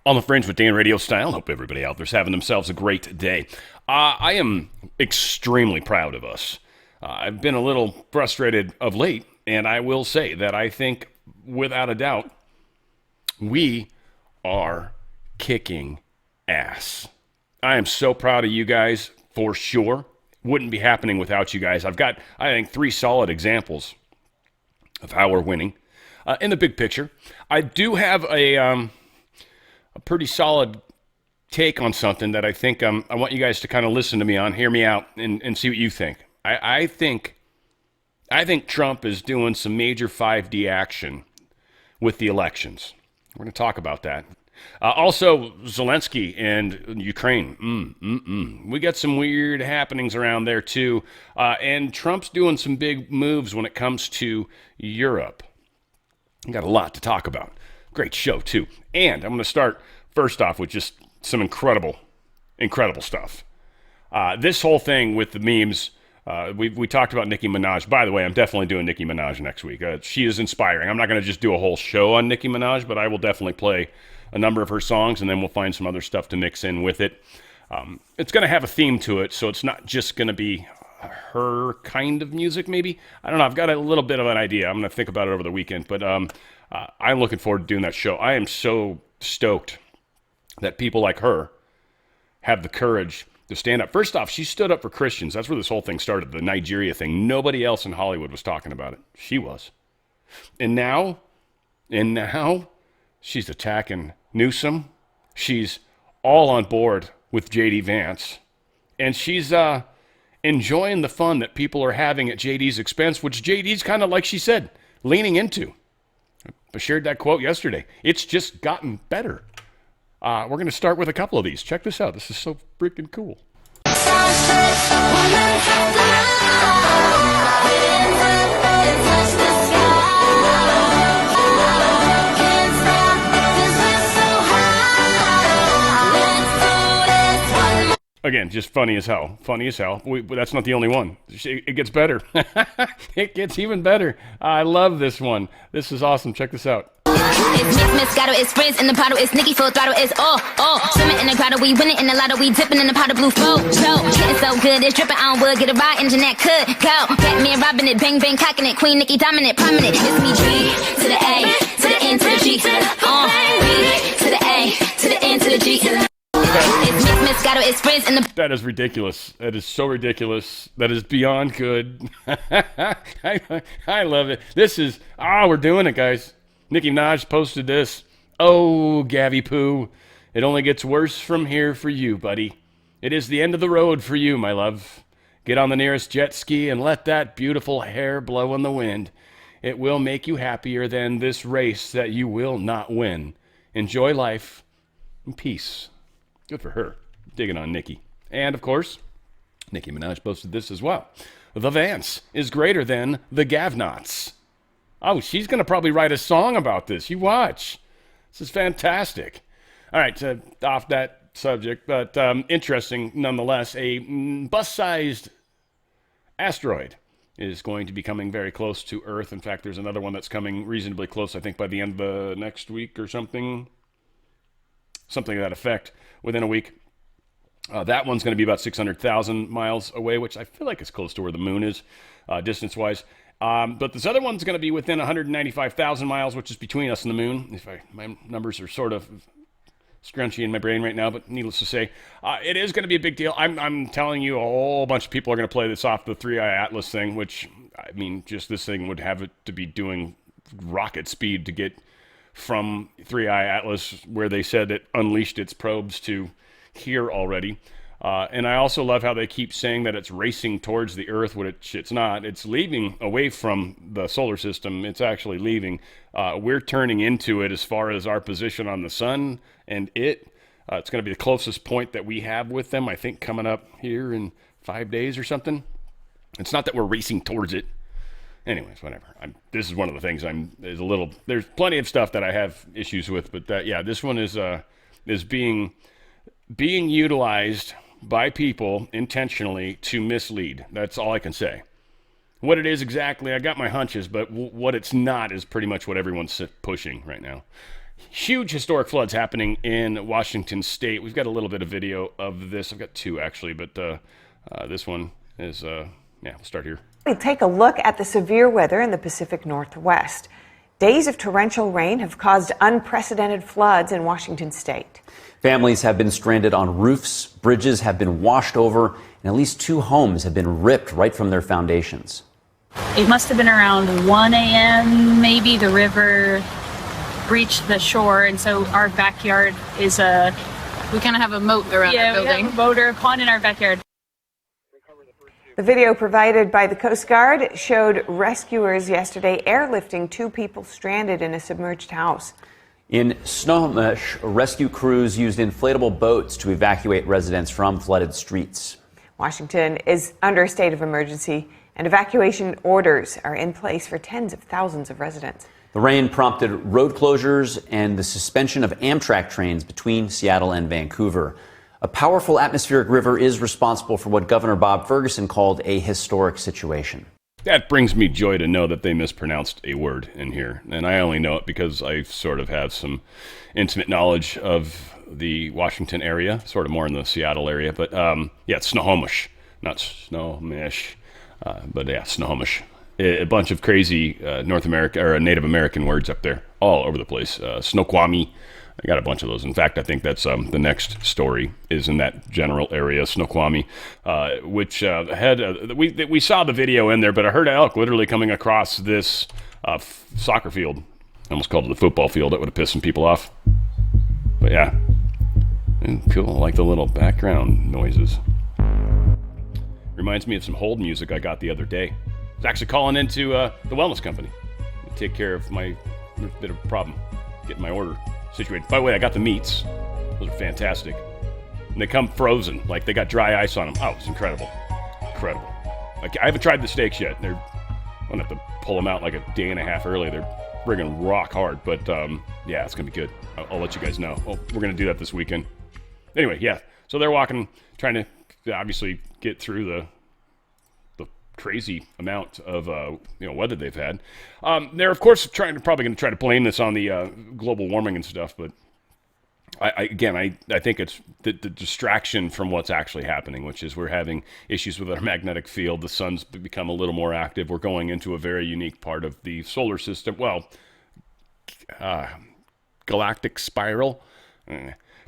On the Fringe with Dan RadioStyle. Hope everybody out there's having themselves a great day. I am extremely proud of us. I've been a little frustrated of late, and I will say that I think, without a doubt, we are kicking ass. I am so proud of you guys, for sure. Wouldn't be happening without you guys. I've got, I think, 3 solid examples of how we're winning. In the big picture, I do have a pretty solid take on something that I think I want you guys to kind of listen to me on, hear me out, and see what you think. I think Trump is doing some major 5D action with the elections. We're going to talk about that. Also, Zelensky and Ukraine. We got some weird happenings around there, too. And Trump's doing some big moves when it comes to Europe. We got a lot to talk about. Great show, too. And I'm going to start, first off, with just some incredible stuff. This whole thing with the memes, we talked about Nicki Minaj. By the way, I'm definitely doing Nicki Minaj next week. She is inspiring. I'm not going to just do a whole show on Nicki Minaj, but I will definitely play a number of her songs, and then we'll find some other stuff to mix in with it. It's going to have a theme to it, so it's not just going to be her kind of music, maybe. I don't know. I've got a little bit of an idea. I'm going to think about it over the weekend, but I'm looking forward to doing that show. I am so stoked that people like her have the courage to stand up. First off, she stood up for Christians. That's where this whole thing started, the Nigeria thing. Nobody else in Hollywood was talking about it. She was. And now, she's attacking Newsom. She's all on board with J.D. Vance. And she's enjoying the fun that people are having at J.D.'s expense, which J.D.'s kind of, like she said, leaning into. I shared that quote yesterday. It's just gotten better. We're going to start with a couple of these. Check this out. This is so freaking cool. Again, just funny as hell. Funny as hell. That's not the only one. It gets better. It gets even better. I love this one. This is awesome. Check this out. It's Miss Moscato, it's Frizz in the bottle, it's Nicki full throttle, it's swimming in the grotto, we winning in the lotto, we dipping in the pot of blue flow. Getting so good, it's dripping on wood, get a ride engine that could go. Batman robbing it, bang bang cocking it, Queen Nicki dominant, prominent. It's me G to the A, to the N to the G, B to the A, to the N to the G. It's Miss Moscato, it's Frizz in the... That is ridiculous. That is so ridiculous. That is beyond good. I love it. This is, we're doing it, guys. Nicki Minaj posted this. Oh, Gabby Poo, it only gets worse from here for you, buddy. It is the end of the road for you, my love. Get on the nearest jet ski and let that beautiful hair blow in the wind. It will make you happier than this race that you will not win. Enjoy life and peace. Good for her. Digging on Nicki. And, of course, Nicki Minaj posted this as well. The Vance is greater than the Gavnots. Oh, she's going to probably write a song about this. You watch. This is fantastic. All right, off that subject, but interesting nonetheless. A bus-sized asteroid is going to be coming very close to Earth. In fact, there's another one that's coming reasonably close, I think, by the end of the next week or something. Something to that effect, within a week. That one's going to be about 600,000 miles away, which I feel like is close to where the moon is, distance-wise. But this other one's going to be within 195,000 miles, which is between us and the moon. My numbers are sort of scrunchy in my brain right now, but needless to say, it is going to be a big deal. I'm telling you, a whole bunch of people are going to play this off the 3i Atlas thing, which, I mean, just this thing would have it to be doing rocket speed to get from 3i Atlas, where they said it unleashed its probes, to here already. And I also love how they keep saying that it's racing towards the Earth, which it's not. It's leaving away from the solar system. It's actually leaving. We're turning into it as far as our position on the sun, and it's going to be the closest point that we have with them, I think, coming up here in 5 days or something. It's not that we're racing towards it. Anyways, whatever. This is one of the things there's plenty of stuff that I have issues with, but this one is being utilized by people intentionally to mislead. That's all I can say. What it is exactly, I got my hunches, but what it's not is pretty much what everyone's pushing right now. Huge historic floods happening in Washington State. We've got a little bit of video of this. I've got two, actually, but this one is, we'll start here. We take a look at the severe weather in the Pacific Northwest. Days of torrential rain have caused unprecedented floods in Washington State. Families have been stranded on roofs, bridges have been washed over, and at least 2 homes have been ripped right from their foundations. It must have been around 1 a.m. maybe. The river reached the shore, and so our backyard is we kind of have a moat around our building. We have a moat or a pond in our backyard. The video provided by the Coast Guard showed rescuers yesterday airlifting 2 people stranded in a submerged house. In Snohomish, rescue crews used inflatable boats to evacuate residents from flooded streets. Washington is under a state of emergency, and evacuation orders are in place for tens of thousands of residents. The rain prompted road closures and the suspension of Amtrak trains between Seattle and Vancouver. A powerful atmospheric river is responsible for what Governor Bob Ferguson called a historic situation. That brings me joy to know that they mispronounced a word in here. And I only know it because I sort of have some intimate knowledge of the Washington area, sort of more in the Seattle area. But it's Snohomish, not Snohomish, but yeah, Snohomish. A bunch of crazy North America or Native American words up there, all over the place. Snoqualmie. I got a bunch of those. In fact, I think that's the next story is in that general area, Snoqualmie, which had we saw the video in there, but I heard elk literally coming across this soccer field. I almost called it the football field. That would have pissed some people off. But yeah, and cool. I like the little background noises. Reminds me of some hold music I got the other day. I was actually calling into the wellness company to take care of my bit of a problem, getting my order situated. By the way, I got the meats. Those are fantastic. And they come frozen, like they got dry ice on them. Oh, it's incredible. Incredible. Like, I haven't tried the steaks yet. I'm going to have to pull them out like a day and a half early. They're friggin' rock hard. But yeah, it's going to be good. I'll let you guys know. Well, we're going to do that this weekend. Anyway, yeah. So they're walking, trying to obviously get through the crazy amount of weather they've had. They're of course probably going to try to blame this on the global warming and stuff, but I think it's the distraction from what's actually happening, which is we're having issues with our magnetic field. The sun's become a little more active. We're going into a very unique part of the solar system. Well, galactic spiral,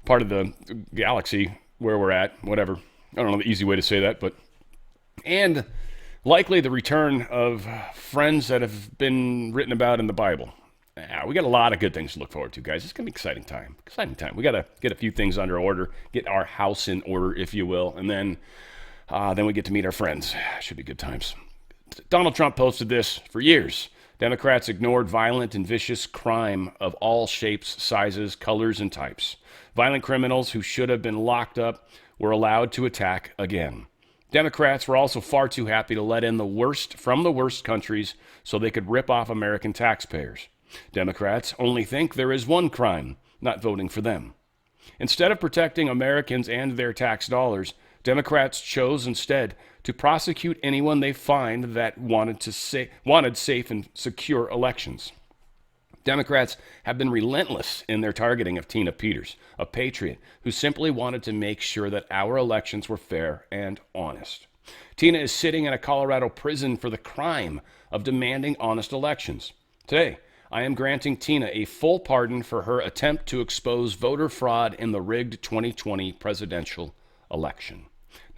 part of the galaxy where we're at. Whatever. I don't know the easy way to say that, and likely the return of friends that have been written about in the Bible. We got a lot of good things to look forward to, guys. It's going to be exciting time. Exciting time. We got to get a few things under order, get our house in order, if you will, and then we get to meet our friends. Should be good times. Donald Trump posted this for years. Democrats ignored violent and vicious crime of all shapes, sizes, colors, and types. Violent criminals who should have been locked up were allowed to attack again. Democrats were also far too happy to let in the worst from the worst countries so they could rip off American taxpayers. Democrats only think there is one crime, not voting for them. Instead of protecting Americans and their tax dollars, Democrats chose instead to prosecute anyone they find that wanted safe and secure elections. Democrats have been relentless in their targeting of Tina Peters, a patriot who simply wanted to make sure that our elections were fair and honest. Tina is sitting in a Colorado prison for the crime of demanding honest elections. Today, I am granting Tina a full pardon for her attempt to expose voter fraud in the rigged 2020 presidential election.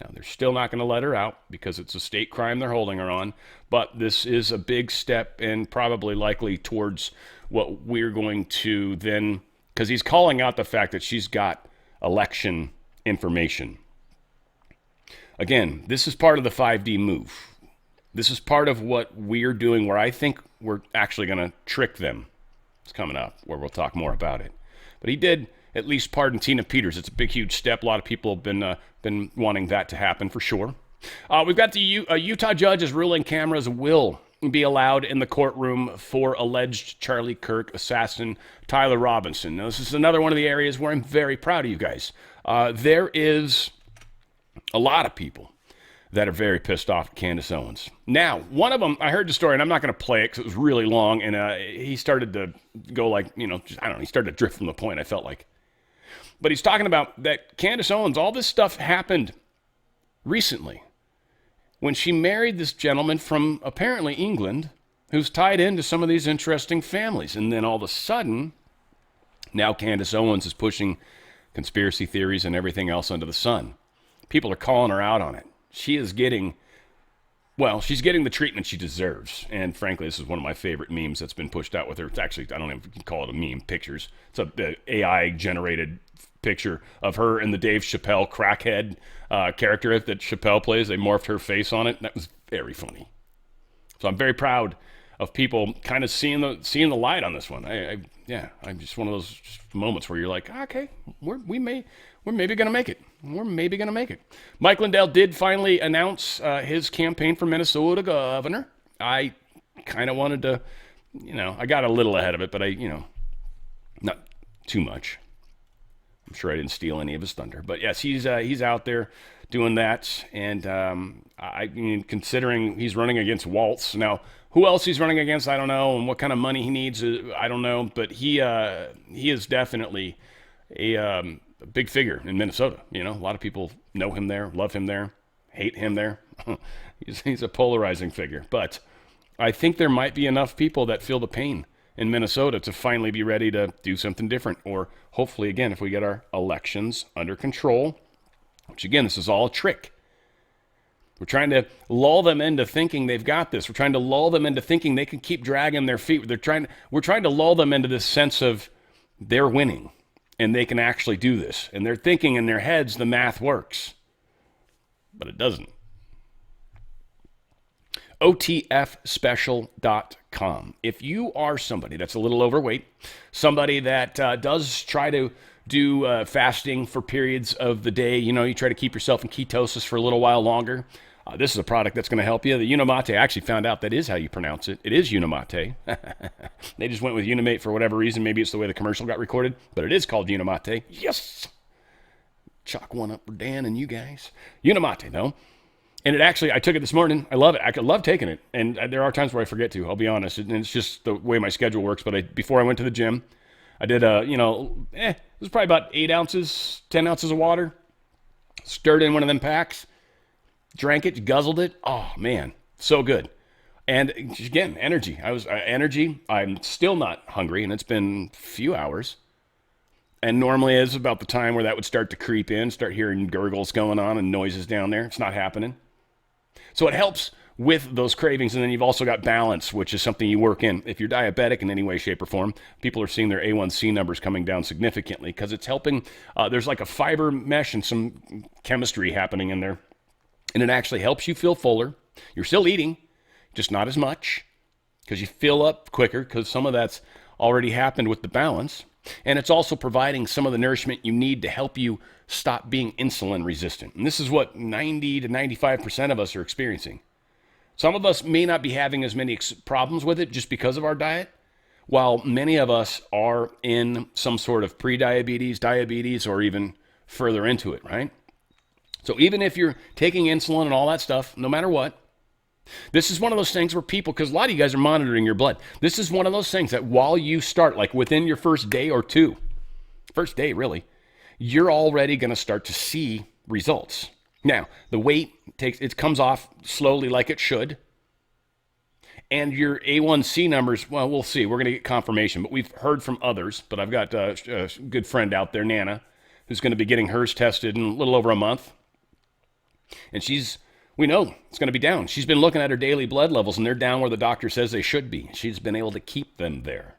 Now, they're still not going to let her out because it's a state crime they're holding her on, but this is a big step and probably likely towards what we're going to then, because he's calling out the fact that she's got election information. Again, this is part of the 5D move. This is part of what we're doing where I think we're actually going to trick them. It's coming up where we'll talk more about it. But he did at least pardon Tina Peters. It's a big, huge step. A lot of people have been wanting that to happen for sure. We've got a Utah judge is ruling cameras will be allowed in the courtroom for alleged Charlie Kirk assassin Tyler Robinson. Now, this is another one of the areas where I'm very proud of you guys. There is a lot of people that are very pissed off at Candace Owens. Now, one of them, I heard the story, and I'm not going to play it because it was really long, and he started to go like, I don't know, he started to drift from the point, I felt like. But he's talking about that Candace Owens, all this stuff happened recently when she married this gentleman from apparently England who's tied into some of these interesting families. And then all of a sudden, now Candace Owens is pushing conspiracy theories and everything else under the sun. People are calling her out on it. She is getting, she's getting the treatment she deserves. And frankly, this is one of my favorite memes that's been pushed out with her. It's actually, I don't know if you can call it a meme, pictures. It's a AI-generated picture of her and the Dave Chappelle crackhead character that Chappelle plays. They morphed her face on it. That was very funny. So I'm very proud of people kind of seeing the light on this one. I'm just one of those moments where you're like, okay, we're maybe going to make it. We're maybe going to make it. Mike Lindell did finally announce his campaign for Minnesota governor. I kind of wanted to, I got a little ahead of it, but not too much. I'm sure I didn't steal any of his thunder. But yes, he's out there doing that. And I mean, considering he's running against Waltz. Now, who else he's running against, I don't know. And what kind of money he needs, I don't know. But he is definitely a big figure in Minnesota. A lot of people know him there, love him there, hate him there. He's a polarizing figure. But I think there might be enough people that feel the pain in Minnesota to finally be ready to do something different. Or hopefully, again, if we get our elections under control, which again, this is all a trick. We're trying to lull them into thinking they've got this. We're trying to lull them into thinking they can keep dragging their feet. We're trying to lull them into this sense of they're winning and they can actually do this. And they're thinking in their heads the math works. But it doesn't. OTFspecial.com. If you are somebody that's a little overweight, somebody that does try to do fasting for periods of the day, you try to keep yourself in ketosis for a little while longer, this is a product that's going to help you. The Unimate, I actually found out that is how you pronounce it. It is Unimate. They just went with Unimate for whatever reason. Maybe it's the way the commercial got recorded, but it is called Unimate. Yes! Chalk one up for Dan and you guys. Unimate, though. And it actually, I took it this morning. I love it. I love taking it. And there are times where I forget to, I'll be honest. And it's just the way my schedule works. But before I went to the gym, I did, it was probably about 8 ounces, 10 ounces of water. Stirred in one of them packs. Drank it, guzzled it. Oh, man, so good. And again, energy. Energy. I'm still not hungry, and it's been a few hours. And normally it's about the time where that would start to creep in, start hearing gurgles going on and noises down there. It's not happening. So it helps with those cravings. And then you've also got balance, which is something you work in. If you're diabetic in any way, shape, or form, people are seeing their A1C numbers coming down significantly because it's helping. There's like a fiber mesh and some chemistry happening in there. And it actually helps you feel fuller. You're still eating, just not as much because you fill up quicker because some of that's already happened with the balance. And it's also providing some of the nourishment you need to help you stop being insulin resistant. And this is what 90 to 95% of us are experiencing. Some of us may not be having as many problems with it just because of our diet, while many of us are in some sort of pre-diabetes, diabetes, or even further into it, right? So even if you're taking insulin and all that stuff, no matter what, this is one of those things where people, because a lot of you guys are monitoring your blood, this is one of those things that while you start, like within your first day or two, first day really, you're already going to start to see results. Now, the weight it comes off slowly like it should. And your A1C numbers, well, we'll see. We're going to get confirmation. But we've heard from others. But I've got a good friend out there, Nana, who's going to be getting hers tested in a little over a month. And we know it's going to be down. She's been looking at her daily blood levels, and they're down where the doctor says they should be. She's been able to keep them there.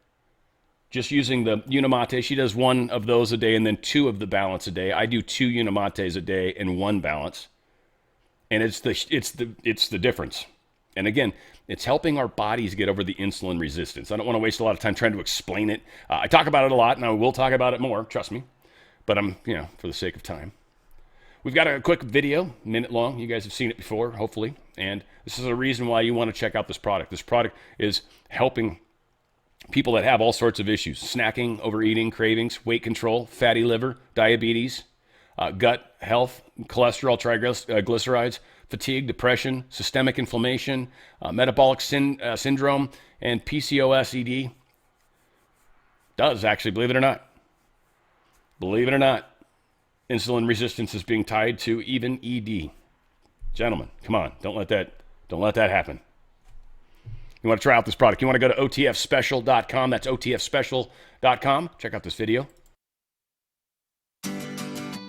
Just using the Unimate, she does 1 of those a day and then 2 of the balance a day. I do 2 Unimates a day and 1 balance. And it's the difference. And again, it's helping our bodies get over the insulin resistance. I don't want to waste a lot of time trying to explain it. I talk about it a lot, and I will talk about it more, trust me. But I'm, for the sake of time. We've got a quick video, minute long. You guys have seen it before, hopefully. And this is a reason why you want to check out this product. This product is helping people that have all sorts of issues: snacking, overeating, cravings, weight control, fatty liver, diabetes, gut health, cholesterol, triglycerides, fatigue, depression, systemic inflammation, metabolic syndrome, and PCOS-ED. Does actually, believe it or not. Believe it or not, insulin resistance is being tied to even ED. Gentlemen, come on, don't let that happen. You want to try out this product? You want to go to otfspecial.com. That's otfspecial.com. Check out this video.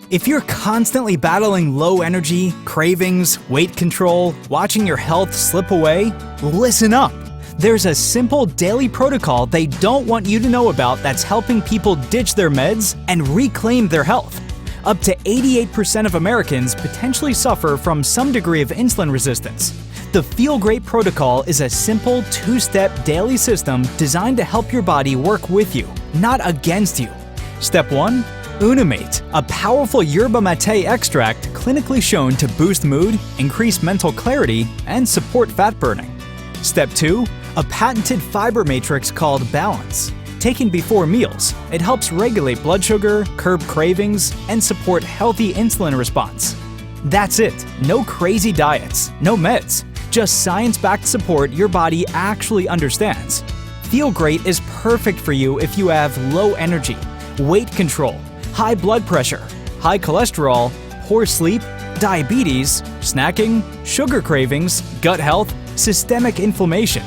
If you're constantly battling low energy, cravings, weight control, watching your health slip away, listen up. There's a simple daily protocol they don't want you to know about that's helping people ditch their meds and reclaim their health. Up to 88% of Americans potentially suffer from some degree of insulin resistance. The Feel Great protocol is a simple 2-step daily system designed to help your body work with you, not against you. Step 1. Unimate, a powerful yerba mate extract clinically shown to boost mood, increase mental clarity, and support fat burning. Step 2. A patented fiber matrix called Balance. Taken before meals, it helps regulate blood sugar, curb cravings, and support healthy insulin response. That's it. No crazy diets, no meds, just science-backed support your body actually understands. Feel Great is perfect for you if you have low energy, weight control, high blood pressure, high cholesterol, poor sleep, diabetes, snacking, sugar cravings, gut health, systemic inflammation.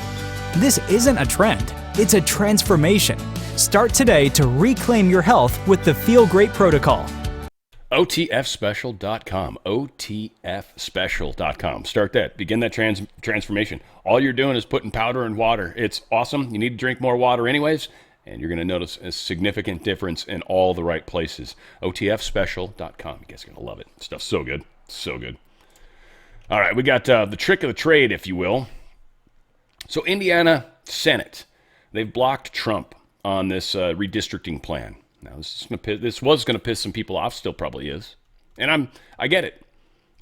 This isn't a trend, it's a transformation. Start today to reclaim your health with the Feel Great protocol. otfspecial.com. otfspecial.com. Start that. Begin that transformation. All you're doing is putting powder in water. It's awesome. You need to drink more water anyways, and you're going to notice a significant difference in all the right places. otfspecial.com. You guys are going to love it. Stuff's so good. So good. All right, we got the trick of the trade, if you will. So Indiana Senate, they've blocked Trump on this redistricting plan. Now, this was going to piss some people off, still probably is. And I get it.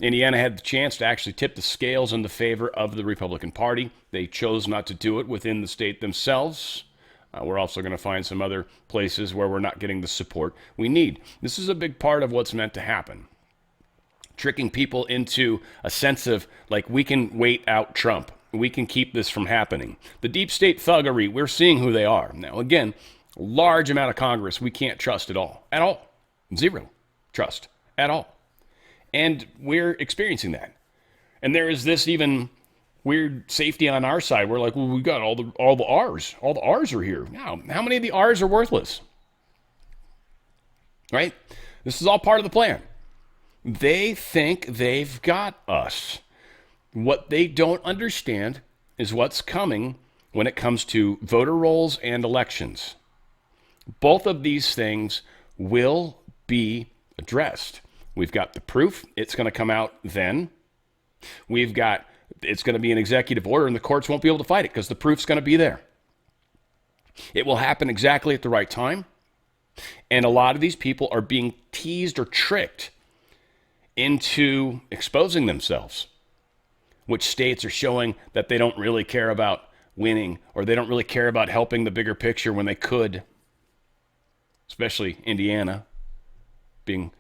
Indiana had the chance to actually tip the scales in the favor of the Republican Party. They chose not to do it within the state themselves. We're also going to find some other places where we're not getting the support we need. This is a big part of what's meant to happen. Tricking people into a sense of, like, we can wait out Trump. We can keep this from happening. The deep state thuggery, we're seeing who they are. Now, again, large amount of Congress we can't trust at all. At all. Zero trust. At all. And we're experiencing that. And there is this even weird safety on our side. We're like, well, we got all the R's. All the R's are here. Now, how many of the R's are worthless? Right? This is all part of the plan. They think they've got us. What they don't understand is what's coming when it comes to voter rolls and elections. Both of these things will be addressed. We've got the proof. It's going to come out then. It's going to be an executive order, and the courts won't be able to fight it because the proof's going to be there. It will happen exactly at the right time. And a lot of these people are being teased or tricked into exposing themselves. Which states are showing that they don't really care about winning, or they don't really care about helping the bigger picture when they could. Especially Indiana being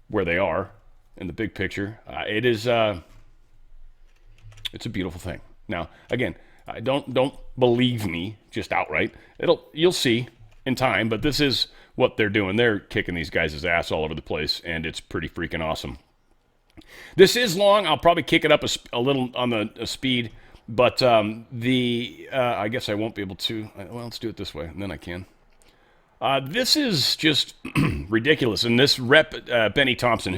where they are in the big picture. It's a beautiful thing. Now, again, don't believe me just outright. You'll see in time, but this is what they're doing. They're kicking these guys' ass all over the place, and it's pretty freaking awesome. This is long. I'll probably kick it up a little on the speed, but I guess I won't be able to. Well, let's do it this way, and then I can. This is just ridiculous. And this rep, Benny Thompson,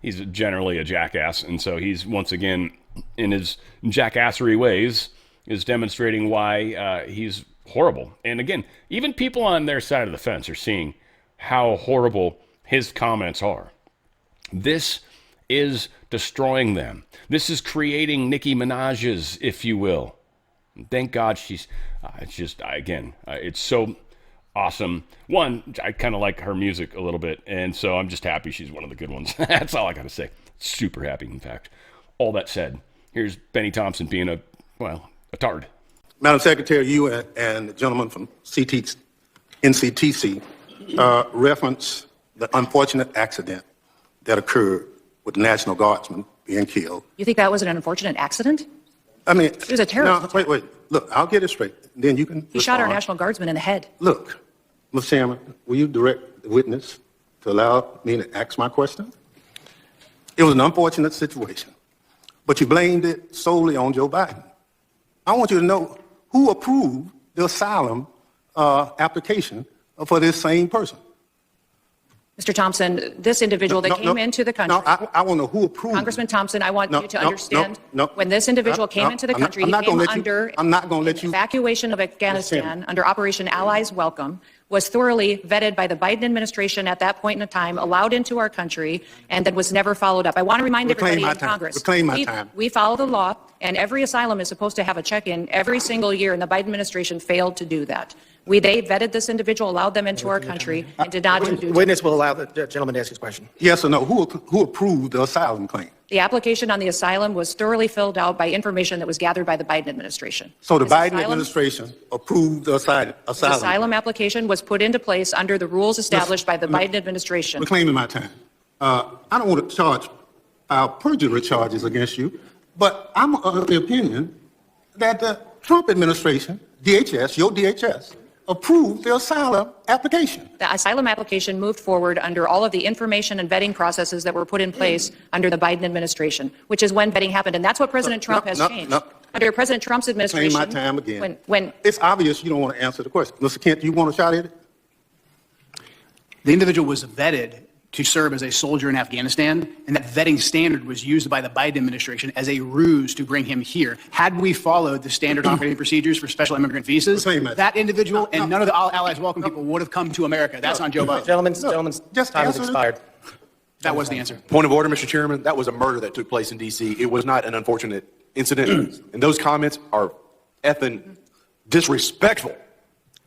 he's generally a jackass, and so he's once again, in his jackassery ways, is demonstrating why he's horrible. And again, even people on their side of the fence are seeing how horrible his comments are. This is destroying them. This is creating Nicki Minaj's, if you will. Thank God she's, it's so awesome. One, I kind of like her music a little bit, and so I'm just happy she's one of the good ones. That's all I got to say. Super happy, in fact. All that said, here's Benny Thompson being a tard. Madam Secretary, you and the gentleman from NCTC reference the unfortunate accident that occurred with the National Guardsman being killed. You think that was an unfortunate accident? I mean, It was a terrorist no, wait. Look, I'll get it straight. Then you can. He shot our respond. National Guardsman in the head. Look, Mr. Chairman, will you direct the witness to allow me to ask my question? It was an unfortunate situation, but you blamed it solely on Joe Biden. I want you to know who approved the asylum application for this same person. Mr. Thompson, this individual that came into the country. No, I want to know who approved. Congressman Thompson, I want you to understand. When this individual came into the country, he came under I'm not going to let you. evacuation of Afghanistan under Operation Allies Welcome, was thoroughly vetted by the Biden administration at that point in time, allowed into our country, and then was never followed up. I want to remind everybody in Congress. Reclaim my time. We follow the law, and every asylum is supposed to have a check-in every single year, and the Biden administration failed to do that. They vetted this individual, allowed them into our country, and did not do due Witness will allow the gentleman to ask his question. Yes or no? Who approved the asylum claim? The application on the asylum was thoroughly filled out by information that was gathered by the Biden administration. So the Biden administration approved the asylum. The asylum application was put into place under the rules established by the Biden administration. Reclaiming my time. I don't want to file perjury charges against you, but I'm of the opinion that the Trump administration, DHS, your DHS, approved the asylum application. The asylum application moved forward under all of the information and vetting processes that were put in place under the Biden administration, which is when vetting happened. And that's what President Trump has changed. Under President Trump's administration. Reclaim my time again. When it's obvious you don't want to answer the question. Mr. Kent, do you want a shot at it? The individual was vetted to serve as a soldier in Afghanistan, and that vetting standard was used by the Biden administration as a ruse to bring him here. Had we followed the standard operating procedures for special immigrant visas, that individual and none of the Allies Welcome people would have come to America. That's on Joe Biden. Gentlemen's time has expired. That was the answer. Point of order, Mr. Chairman. That was a murder that took place in D.C. It was not an unfortunate incident. And those comments are effing disrespectful.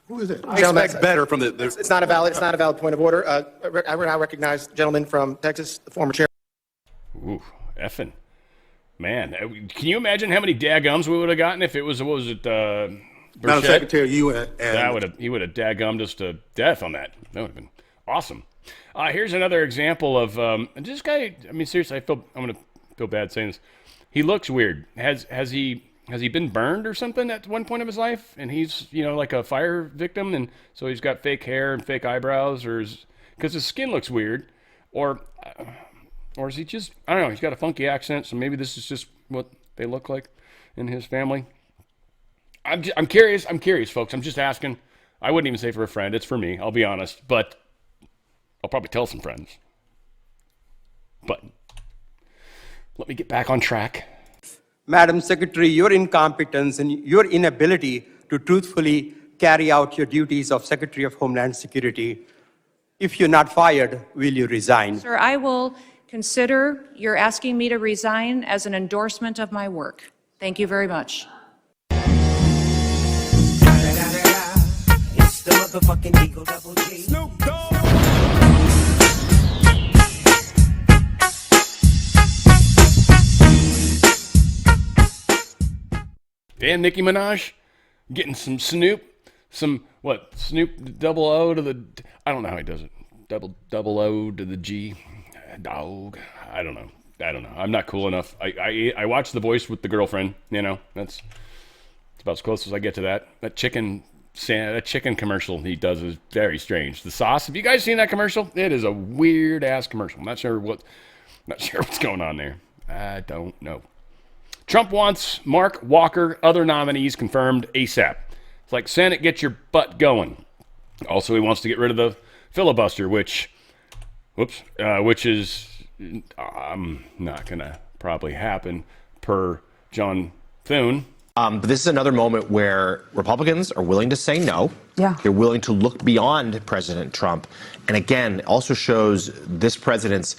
Who is it? I expect better from the It's not a valid point of order. I now recognize the gentleman from Texas, the former chair. Ooh, effing. Man, can you imagine how many daggums we would have gotten if it was, what was it, Madam Secretary, you and he would have daggummed us to death on that. That would have been awesome. Here's another example of this guy. I mean, seriously, I'm gonna feel bad saying this. He looks weird. Has he been burned or something at one point of his life? And he's, like a fire victim, and so he's got fake hair and fake eyebrows, or because his skin looks weird, or is he just, I don't know, he's got a funky accent, so maybe this is just what they look like in his family. I'm curious, folks. I'm just asking. I wouldn't even say for a friend. It's for me, I'll be honest, but I'll probably tell some friends. But let me get back on track. Madam Secretary, your incompetence and your inability to truthfully carry out your duties of Secretary of Homeland Security. If you're not fired, will you resign? Sir, I will consider your asking me to resign as an endorsement of my work. Thank you very much. It's the motherfucking Eagle Double G. Snoop Dogg. Damn, Nicki Minaj getting some Snoop, Snoop double O to the, I don't know how he does it, double O to the G, dog. I don't know. I'm not cool enough. I watch The Voice with the girlfriend. That's about as close as I get to that. That chicken commercial he does is very strange. The sauce. Have you guys seen that commercial? It is a weird ass commercial. I'm not sure what's going on there. I don't know. Trump wants Mark Walker, other nominees confirmed ASAP. It's like, Senate, get your butt going. Also, he wants to get rid of the filibuster, which is not going to probably happen per John Thune. But this is another moment where Republicans are willing to say no. Yeah. They're willing to look beyond President Trump. And again, it also shows this president's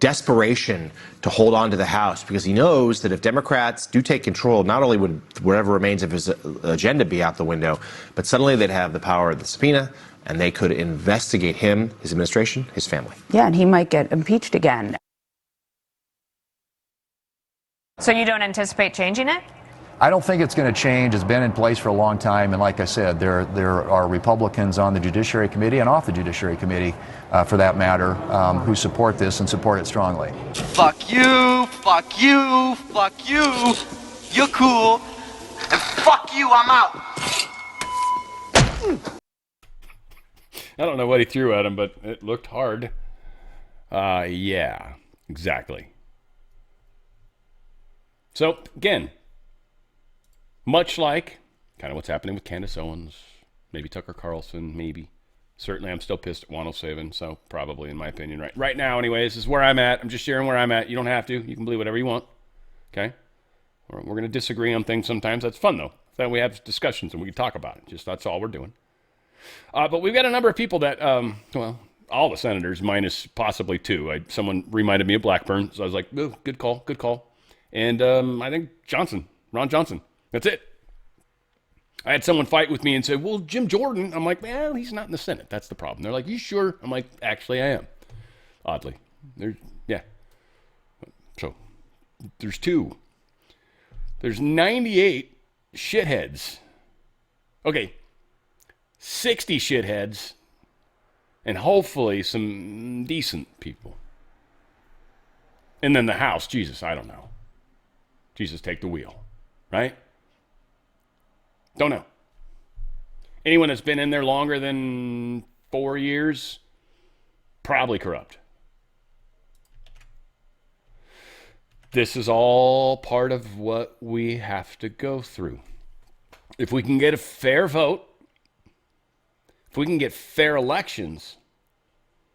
desperation to hold on to the House, because he knows that if Democrats do take control, not only would whatever remains of his agenda be out the window, but suddenly they'd have the power of the subpoena, and they could investigate him, his administration, his family. Yeah, and he might get impeached again. So you don't anticipate changing it? I don't think it's going to change. It's been in place for a long time, and like I said, there are Republicans on the Judiciary Committee and off the Judiciary Committee, for that matter, who support this and support it strongly. Fuck you, fuck you, fuck you. You're cool. And fuck you, I'm out. I don't know what he threw at him, but it looked hard. Yeah, exactly. So, again, much like kind of what's happening with Candace Owens, maybe Tucker Carlson, maybe. Certainly, I'm still pissed at 107, so probably, in my opinion, right now, anyways, this is where I'm at. I'm just sharing where I'm at. You don't have to. You can believe whatever you want, okay? We're going to disagree on things sometimes. That's fun, though. Then we have discussions and we can talk about it. Just that's all we're doing. But we've got a number of people that, well, all the senators minus possibly two. Someone reminded me of Blackburn, so I was like, oh, good call. And I think Ron Johnson. That's it. I had someone fight with me and say, well, Jim Jordan. I'm like, well, he's not in the Senate. That's the problem. They're like, you sure? I'm like, actually, I am. Oddly. Yeah. So, there's two. There's 98 shitheads. Okay. 60 shitheads. And hopefully some decent people. And then the House, Jesus, I don't know. Jesus, take the wheel. Right? Don't know. Anyone that's been in there longer than 4 years, probably corrupt. This is all part of what we have to go through. If we can get a fair vote, if we can get fair elections,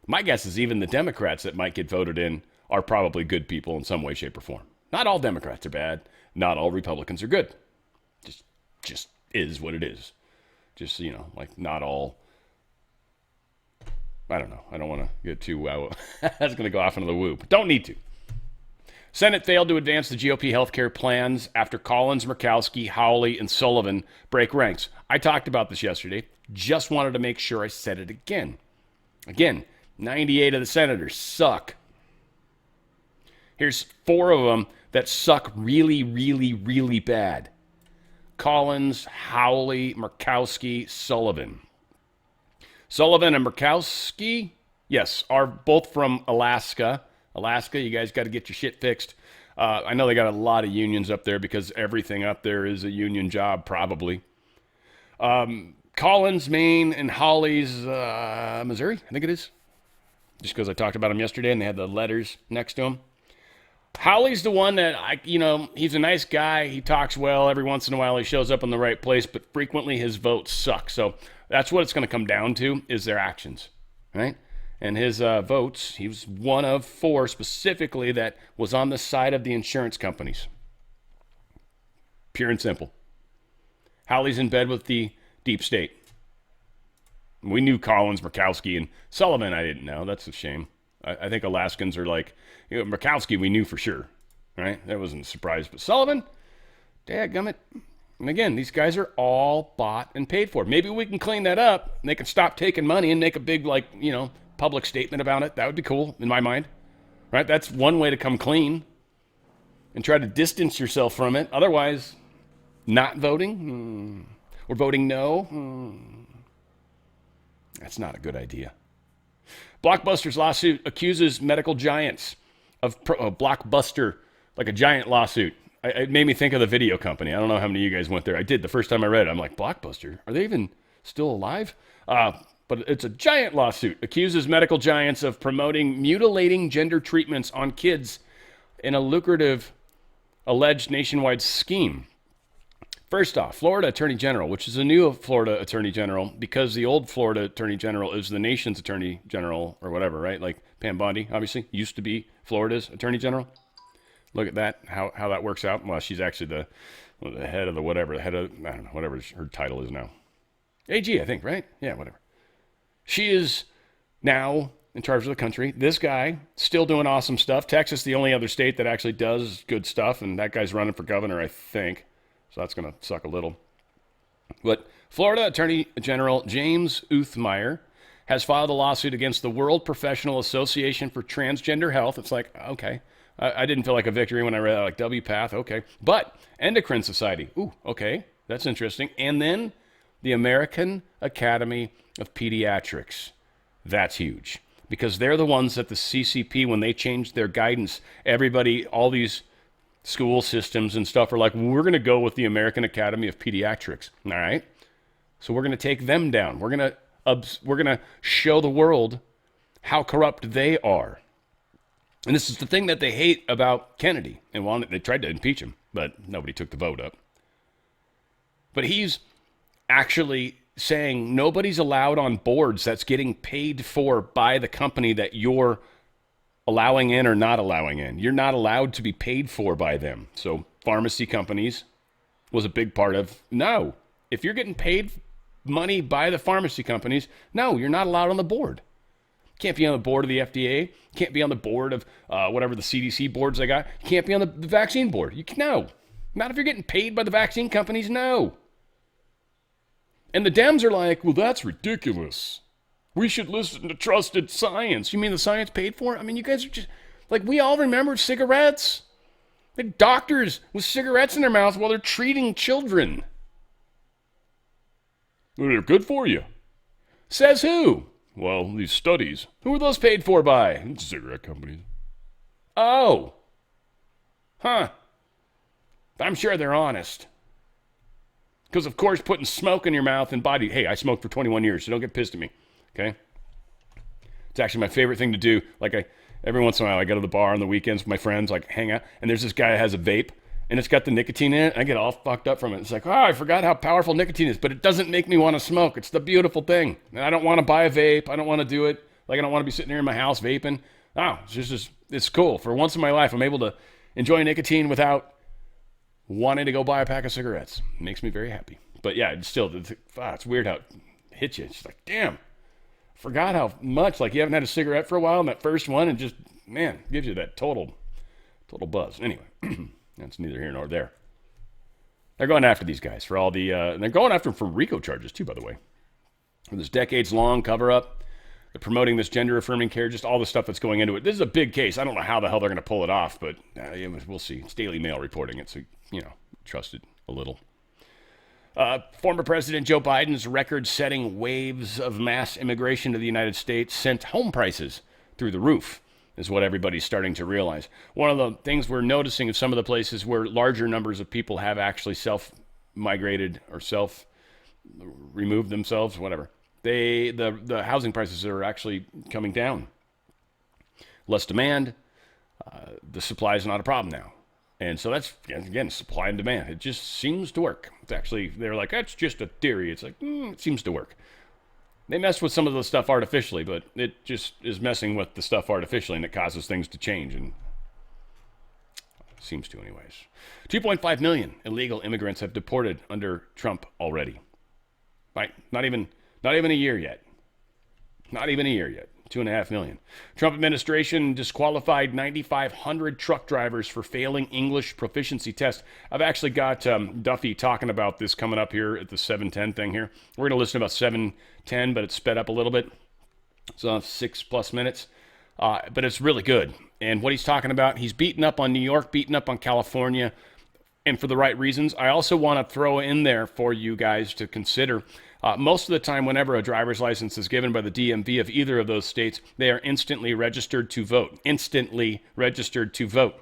my guess is even the Democrats that might get voted in are probably good people in some way, shape, or form. Not all Democrats are bad. Not all Republicans are good. Just is what it is. Just, like not all. I don't know. I don't want to get too, that's going to go off into the woo, but don't need to. Senate failed to advance the GOP healthcare plans after Collins, Murkowski, Hawley, and Sullivan break ranks. I talked about this yesterday. Just wanted to make sure I said it again. Again, 98 of the senators suck. Here's 4 of them that suck really, really, really bad. Collins, Hawley, Murkowski, Sullivan. Sullivan and Murkowski, yes, are both from Alaska. Alaska, you guys got to get your shit fixed. I know they got a lot of unions up there because everything up there is a union job, probably. Collins, Maine, and Hawley's Missouri, I think it is. Just because I talked about him yesterday and they had the letters next to him. Hawley's the one that, he's a nice guy. He talks well. Every once in a while he shows up in the right place, but frequently his votes suck. So that's what it's going to come down to is their actions, right? And his votes, he was one of 4 specifically that was on the side of the insurance companies. Pure and simple. Hawley's in bed with the deep state. We knew Collins, Murkowski, and Sullivan I didn't know. That's a shame. I think Alaskans are like, Murkowski we knew for sure, right? That wasn't a surprise. But Sullivan, dadgummit. And again, these guys are all bought and paid for. Maybe we can clean that up and they can stop taking money and make a big, public statement about it. That would be cool in my mind, right? That's one way to come clean and try to distance yourself from it. Otherwise, not voting or voting no, that's not a good idea. Blockbuster's lawsuit accuses medical giants of Blockbuster, like a giant lawsuit. It made me think of the video company. I don't know how many of you guys went there. I did. The first time I read it, I'm like, Blockbuster? Are they even still alive? But it's a giant lawsuit. Accuses medical giants of promoting mutilating gender treatments on kids in a lucrative alleged nationwide scheme. First off, Florida Attorney General, which is a new Florida Attorney General because the old Florida Attorney General is the nation's Attorney General or whatever, right? Like Pam Bondi, obviously, used to be Florida's Attorney General. Look at that, how that works out. Well, she's actually the head of the whatever, I don't know, whatever her title is now. AG, I think, right? Yeah, whatever. She is now in charge of the country. This guy, still doing awesome stuff. Texas, the only other state that actually does good stuff, and that guy's running for governor, I think. So that's going to suck a little. But Florida Attorney General James Uthmeyer has filed a lawsuit against the World Professional Association for Transgender Health. It's like, okay, I didn't feel like a victory when I read that, like WPATH, okay. But Endocrine Society, ooh, okay, that's interesting. And then the American Academy of Pediatrics. That's huge because they're the ones that the CCP, when they changed their guidance, everybody, all these school systems and stuff are like, we're going to go with the American Academy of Pediatrics. All right. So we're going to take them down. We're going to show the world how corrupt they are. And this is the thing that they hate about Kennedy. And they tried to impeach him, but nobody took the vote up. But he's actually saying nobody's allowed on boards that's getting paid for by the company that you're allowing in or not allowing in. You're not allowed to be paid for by them. So pharmacy companies was a big part of, no. If you're getting paid money by the pharmacy companies, no, you're not allowed on the board. Can't be on the board of the FDA. Can't be on the board of whatever the CDC boards they got. You can't be on the vaccine board. No. Not if you're getting paid by the vaccine companies, no. And the Dems are like, well, that's ridiculous. We should listen to trusted science. You mean the science paid for it? I mean, you guys are just, like, we all remember cigarettes. The doctors with cigarettes in their mouths while they're treating children. Well, they're good for you. Says who? Well, these studies. Who are those paid for by? Cigarette companies. Oh. Huh. I'm sure they're honest. Because, of course, putting smoke in your mouth and body. Hey, I smoked for 21 years, so don't get pissed at me. Okay? It's actually my favorite thing to do. Like, every once in a while, I go to the bar on the weekends with my friends, like, hang out. And there's this guy that has a vape, and it's got the nicotine in it. I get all fucked up from it. It's like, oh, I forgot how powerful nicotine is. But it doesn't make me want to smoke. It's the beautiful thing. And I don't want to buy a vape. I don't want to do it. Like, I don't want to be sitting here in my house vaping. Oh, it's cool. For once in my life, I'm able to enjoy nicotine without wanting to go buy a pack of cigarettes. It makes me very happy. But yeah, it's weird how it hits you. It's like, damn, forgot how much, like you haven't had a cigarette for a while, and that first one, and just, man, gives you that total buzz. Anyway, that's neither here nor there. They're going after these guys for all the, and they're going after them for RICO charges too, by the way. For this decades-long cover-up, they're promoting this gender-affirming care, just all the stuff that's going into it. This is a big case. I don't know how the hell they're going to pull it off, but we'll see. It's Daily Mail reporting it, so, trust it a little. Former President Joe Biden's record-setting waves of mass immigration to the United States sent home prices through the roof, is what everybody's starting to realize. One of the things we're noticing in some of the places where larger numbers of people have actually self-migrated or self-removed themselves, whatever, the housing prices are actually coming down. Less demand, the supply is not a problem now. And so that's, again, supply and demand. It just seems to work. It's actually, they're like, that's just a theory. It's like, it seems to work. They mess with some of the stuff artificially, but it just is messing with the stuff artificially, and it causes things to change. And seems to anyways. 2.5 million illegal immigrants have deported under Trump already. Right? Not even a year yet. Not even a year yet. 2.5 million. Trump administration disqualified 9,500 truck drivers for failing English proficiency tests. I've actually got Duffy talking about this coming up here at the 7:10 thing here. We're going to listen to about 7:10, but it's sped up a little bit. So 6+ minutes. But it's really good. And what he's talking about, he's beaten up on New York, beaten up on California, and for the right reasons. I also want to throw in there for you guys to consider. Most of the time, whenever a driver's license is given by the DMV of either of those states, they are instantly registered to vote. Instantly registered to vote.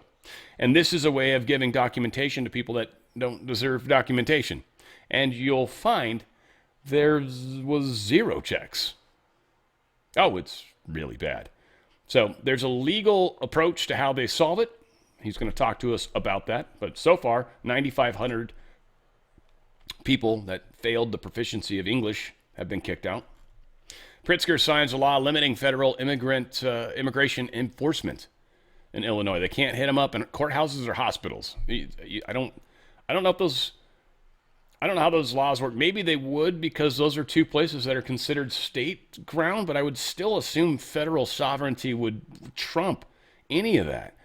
And this is a way of giving documentation to people that don't deserve documentation. And you'll find there was 0 checks. Oh, it's really bad. So there's a legal approach to how they solve it. He's going to talk to us about that. But so far, 9,500 people that failed the proficiency of English have been kicked out. Pritzker signs a law limiting federal immigration enforcement in Illinois. They can't hit them up in courthouses or hospitals. I don't know how those laws work. Maybe they would, because those are two places that are considered state ground, but I would still assume federal sovereignty would trump any of that.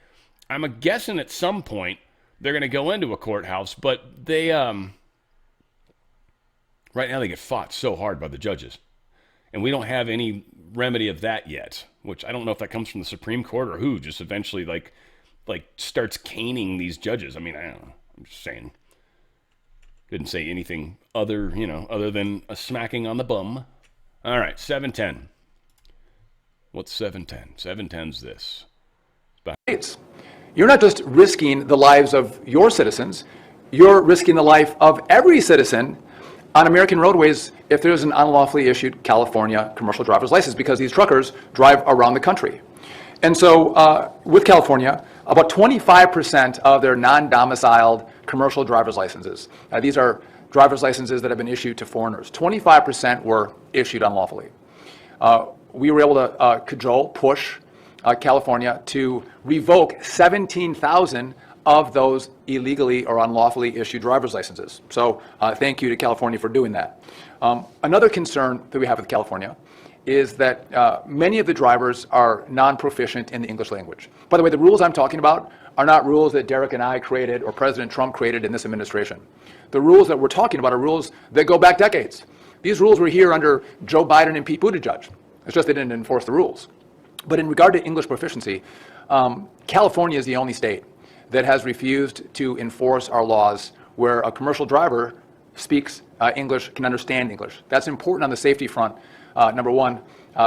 I'm guessing at some point they're going to go into a courthouse, but they right now they get fought so hard by the judges. And we don't have any remedy of that yet, which I don't know if that comes from the Supreme Court or who, just eventually, like, like starts caning these judges. I mean, I don't know. I'm just saying. Didn't say anything other than a smacking on the bum. All right, 710. What's 710? 710's this. You're not just risking the lives of your citizens, you're risking the life of every citizen on American roadways if there's an unlawfully issued California commercial driver's license, because these truckers drive around the country. And so with California, about 25% of their non-domiciled commercial driver's licenses, these are driver's licenses that have been issued to foreigners, 25% were issued unlawfully. We were able to push California to revoke 17,000 of those illegally or unlawfully issued driver's licenses. So thank you to California for doing that. Another concern that we have with California is that many of the drivers are non-proficient in the English language. By the way, the rules I'm talking about are not rules that Derek and I created or President Trump created in this administration. The rules that we're talking about are rules that go back decades. These rules were here under Joe Biden and Pete Buttigieg. It's just they didn't enforce the rules. But in regard to English proficiency, California is the only state that has refused to enforce our laws where a commercial driver speaks English, can understand English. That's important on the safety front, number one,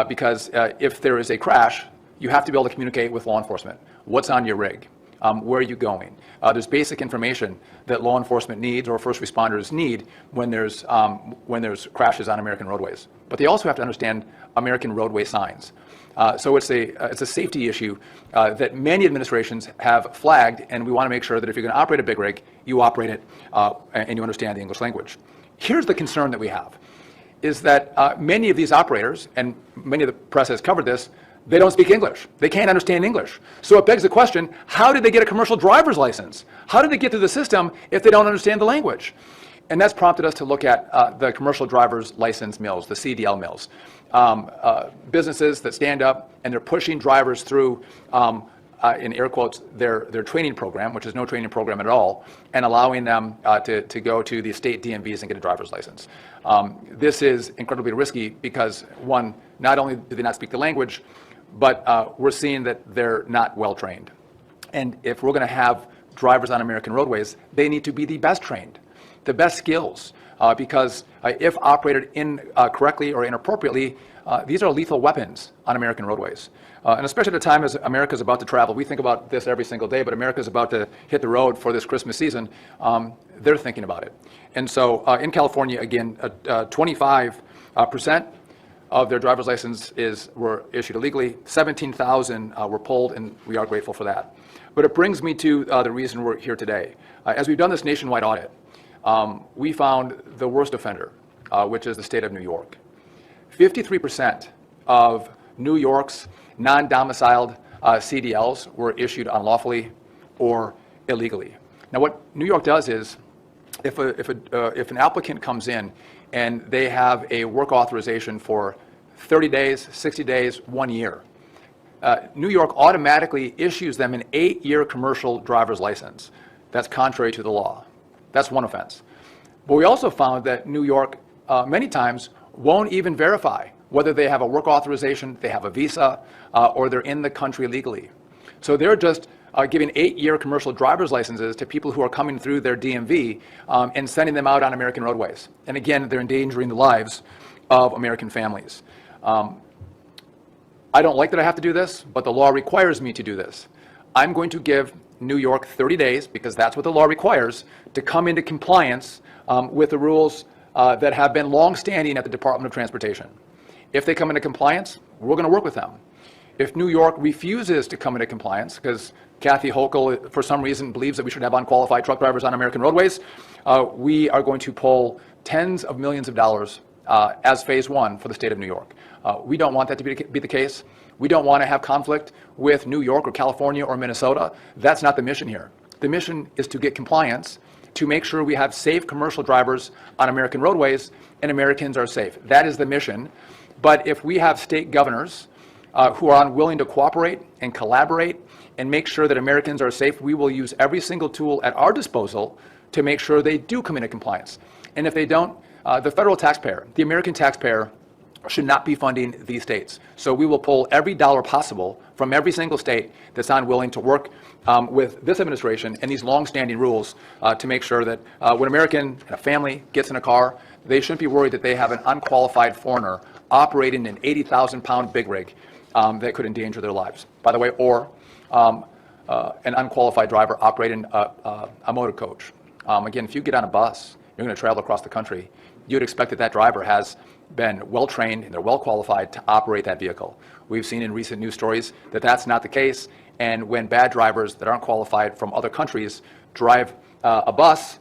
because if there is a crash, you have to be able to communicate with law enforcement. What's on your rig? Where are you going? There's basic information that law enforcement needs or first responders need when there's crashes on American roadways. But they also have to understand American roadway signs. So it's a safety issue that many administrations have flagged, and we want to make sure that if you're going to operate a big rig, you operate it and you understand the English language. Here's the concern that we have, is that many of these operators, and many of the press has covered this, they don't speak English. They can't understand English. So it begs the question, how did they get a commercial driver's license? How did they get through the system if they don't understand the language? And that's prompted us to look at the commercial driver's license mills, the CDL mills. Businesses that stand up and they're pushing drivers through, in air quotes, their training program, which is no training program at all, and allowing them to go to the state DMVs and get a driver's license. This is incredibly risky because, one, not only do they not speak the language, but we're seeing that they're not well trained. And if we're going to have drivers on American roadways, they need to be the best trained, the best skills, because if operated incorrectly or inappropriately, these are lethal weapons on American roadways. And especially at a time as America's about to travel. We think about this every single day, but America's about to hit the road for this Christmas season. They're thinking about it. And so in California, again, 25% of their driver's licenses were issued illegally. 17,000 were pulled, and we are grateful for that. But it brings me to the reason we're here today. As we've done this nationwide audit, we found the worst offender, which is the state of New York. 53% of New York's non-domiciled CDLs were issued unlawfully or illegally. Now, what New York does is, if an applicant comes in and they have a work authorization for 30 days, 60 days, 1 year, New York automatically issues them an 8-year commercial driver's license. That's contrary to the law. That's one offense. But we also found that New York many times won't even verify whether they have a work authorization, they have a visa, or they're in the country legally. So they're just giving 8-year commercial driver's licenses to people who are coming through their DMV and sending them out on American roadways. And again, they're endangering the lives of American families. I don't like that I have to do this, but the law requires me to do this. I'm going to give New York 30 days, because that's what the law requires, to come into compliance with the rules that have been long-standing at the Department of Transportation. If they come into compliance, we're going to work with them. If New York refuses to come into compliance, because Kathy Hochul, for some reason, believes that we should have unqualified truck drivers on American roadways, we are going to pull tens of millions of dollars as phase one for the state of New York. We don't want that to be the case. We don't want to have conflict with New York or California or Minnesota. That's not the mission here. The mission is to get compliance, to make sure we have safe commercial drivers on American roadways and Americans are safe. That is the mission. But if we have state governors who are unwilling to cooperate and collaborate and make sure that Americans are safe, we will use every single tool at our disposal to make sure they do come into compliance. And if they don't, the federal taxpayer, the American taxpayer, should not be funding these states. So we will pull every dollar possible from every single state that's unwilling to work with this administration and these long-standing rules to make sure that when American and a family gets in a car, they shouldn't be worried that they have an unqualified foreigner operating an 80,000-pound big rig that could endanger their lives, by the way, or an unqualified driver operating a motor coach. Again, if you get on a bus, you're going to travel across the country, you'd expect that that driver has been well-trained and they're well-qualified to operate that vehicle. We've seen in recent news stories that that's not the case, and when bad drivers that aren't qualified from other countries drive a bus,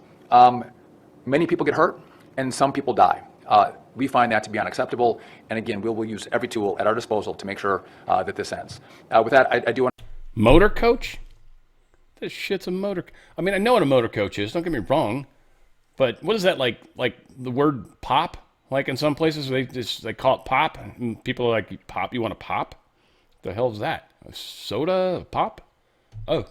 many people get hurt and some people die. We find that to be unacceptable, and again, we will use every tool at our disposal to make sure that this ends. With that, I do want Motor coach? This shit's a motor. I mean, I know what a motor coach is, don't get me wrong, but what is that like the word pop? Like in some places they call it pop, and people are like, pop, you want a pop? The hell is that? A soda? A pop? Oh.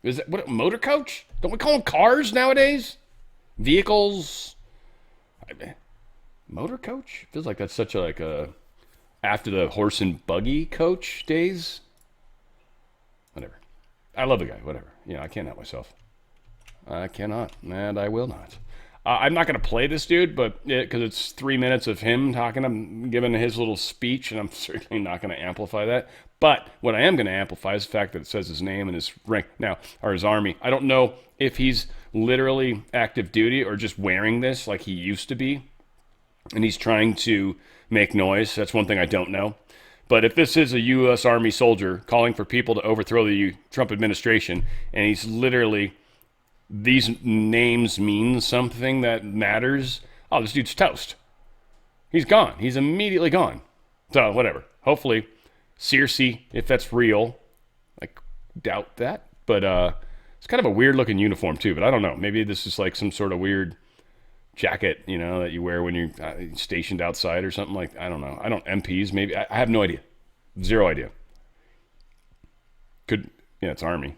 Is that what, a motor coach? Don't we call them cars nowadays? Vehicles? Motor coach? Feels like that's such a after the horse and buggy coach days. Whatever. I love the guy, whatever. I can't help myself. I cannot, and I will not. I'm not going to play this dude, but because it's 3 minutes of him talking, I'm giving his little speech, and I'm certainly not going to amplify that. But what I am going to amplify is the fact that it says his name and his rank now, or his army. I don't know if he's literally active duty or just wearing this like he used to be, and he's trying to make noise. That's one thing I don't know. But if this is a U.S. Army soldier calling for people to overthrow the Trump administration, and he's literally, these names mean something that matters, oh, this dude's toast. He's gone. He's immediately gone. So, whatever. Hopefully, Searcy, if that's real, I doubt that. But it's kind of a weird-looking uniform, too. But I don't know. Maybe this is like some sort of weird jacket, that you wear when you're stationed outside or something like. I don't know. MPs, maybe. I have no idea. Zero idea. It's Army.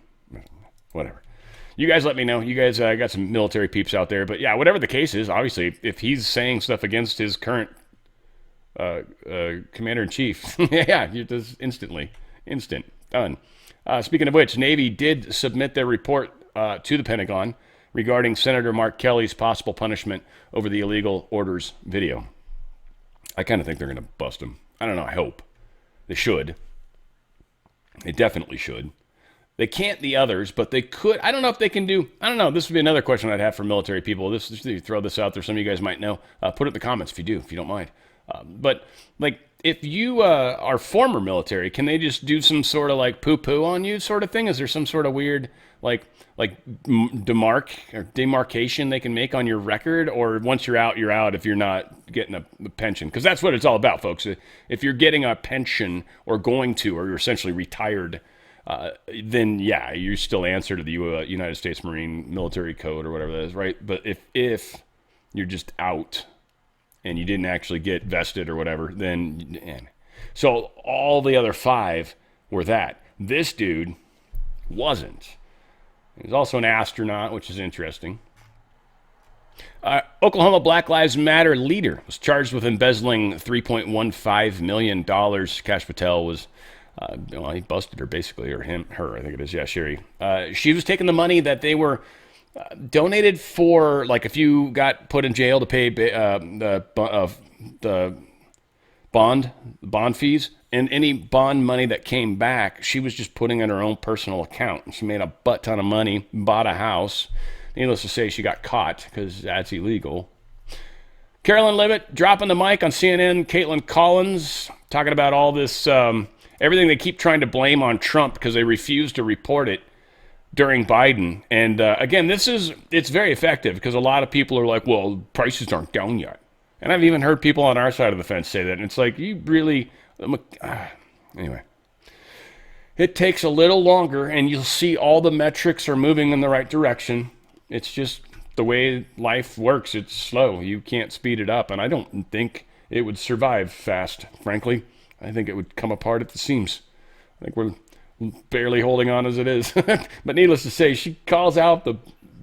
Whatever. You guys let me know. You guys got some military peeps out there. But yeah, whatever the case is, obviously, if he's saying stuff against his current commander-in-chief, yeah, you just instant, done. Speaking of which, Navy did submit their report to the Pentagon regarding Senator Mark Kelly's possible punishment over the illegal orders video. I kind of think they're going to bust him. I don't know. I hope. They should. They definitely should. They can't the others, but they could. I don't know if they can do. I don't know. This would be another question I'd have for military people. Throw this out there. Some of you guys might know. Put it in the comments if you don't mind. But like, if you are former military, can they just do some sort of like poo-poo on you sort of thing? Is there some sort of weird like demarcation they can make on your record? Or once you're out if you're not getting a pension? Because that's what it's all about, folks. If you're getting a pension or going to, or you're essentially retired, then yeah, you still answer to the United States Marine Military Code or whatever that is, right? But if you're just out and you didn't actually get vested or whatever, then so all the other 5 were that. This dude wasn't. He was also an astronaut, which is interesting. Oklahoma Black Lives Matter leader was charged with embezzling $3.15 million. Kash Patel was, he busted her basically, or her, I think it is. Yeah, Sherry. She was taking the money that they were donated for, like if you got put in jail to pay the bond fees, and any bond money that came back, she was just putting in her own personal account. She made a butt ton of money, bought a house. Needless to say, she got caught because that's illegal. Carolyn Levitt dropping the mic on CNN. Caitlin Collins talking about all this, everything they keep trying to blame on Trump because they refuse to report it during Biden. And again, it's very effective because a lot of people are like, well, prices aren't down yet. And I've even heard people on our side of the fence say that. And it's like, you really, anyway. It takes a little longer and you'll see all the metrics are moving in the right direction. It's just the way life works. It's slow. You can't speed it up. And I don't think it would survive fast, frankly. I think it would come apart at the seams. I think we're barely holding on as it is. But needless to say, she calls out the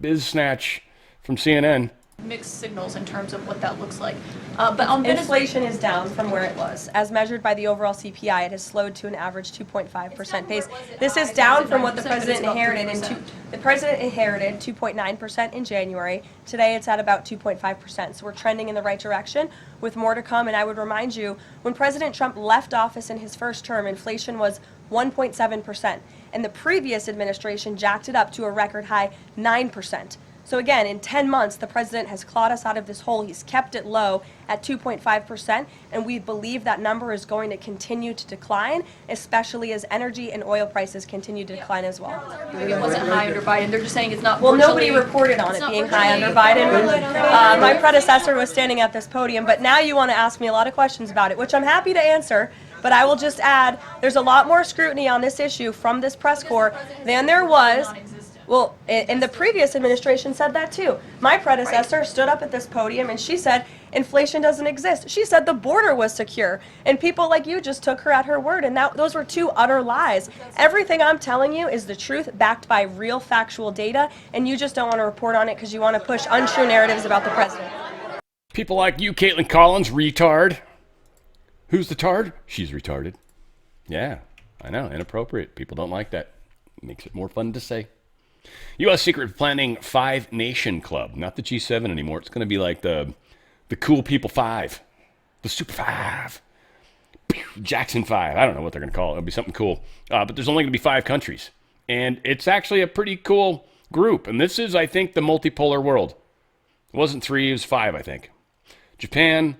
biz snatch from CNN. Mixed signals in terms of what that looks like. But on inflation is down from where it was. As measured by the overall CPI, it has slowed to an average 2.5% pace. This is down from what the president inherited. The president inherited 2.9% in January. Today it's at about 2.5%. So we're trending in the right direction with more to come. And I would remind you, when President Trump left office in his first term, inflation was 1.7%. And the previous administration jacked it up to a record high 9%. So again, in 10 months, the president has clawed us out of this hole. He's kept it low at 2.5%, and we believe that number is going to continue to decline, especially as energy and oil prices continue to decline as well. Maybe it wasn't high under Biden. They're just saying it's not. Well, nobody reported on it being high under Biden. My predecessor was standing at this podium, but now you want to ask me a lot of questions about it, which I'm happy to answer. But I will just add, there's a lot more scrutiny on this issue from this press corps than there was. Well, and the previous administration said that too. My predecessor stood up at this podium and she said inflation doesn't exist. She said the border was secure. And people like you just took her at her word. And those were two utter lies. Everything I'm telling you is the truth backed by real factual data. And you just don't want to report on it because you want to push untrue narratives about the president. People like you, Caitlin Collins, retard. Who's the tard? She's retarded. Yeah, I know, inappropriate. People don't like that. Makes it more fun to say. U.S. secret planning 5 Nation Club. Not the G7 anymore. It's going to be like the Cool People 5. The Super 5. Jackson 5. I don't know what they're going to call it. It'll be something cool. But there's only going to be 5 countries. And it's actually a pretty cool group. And this is, I think, the multipolar world. It wasn't 3, it was 5, I think. Japan,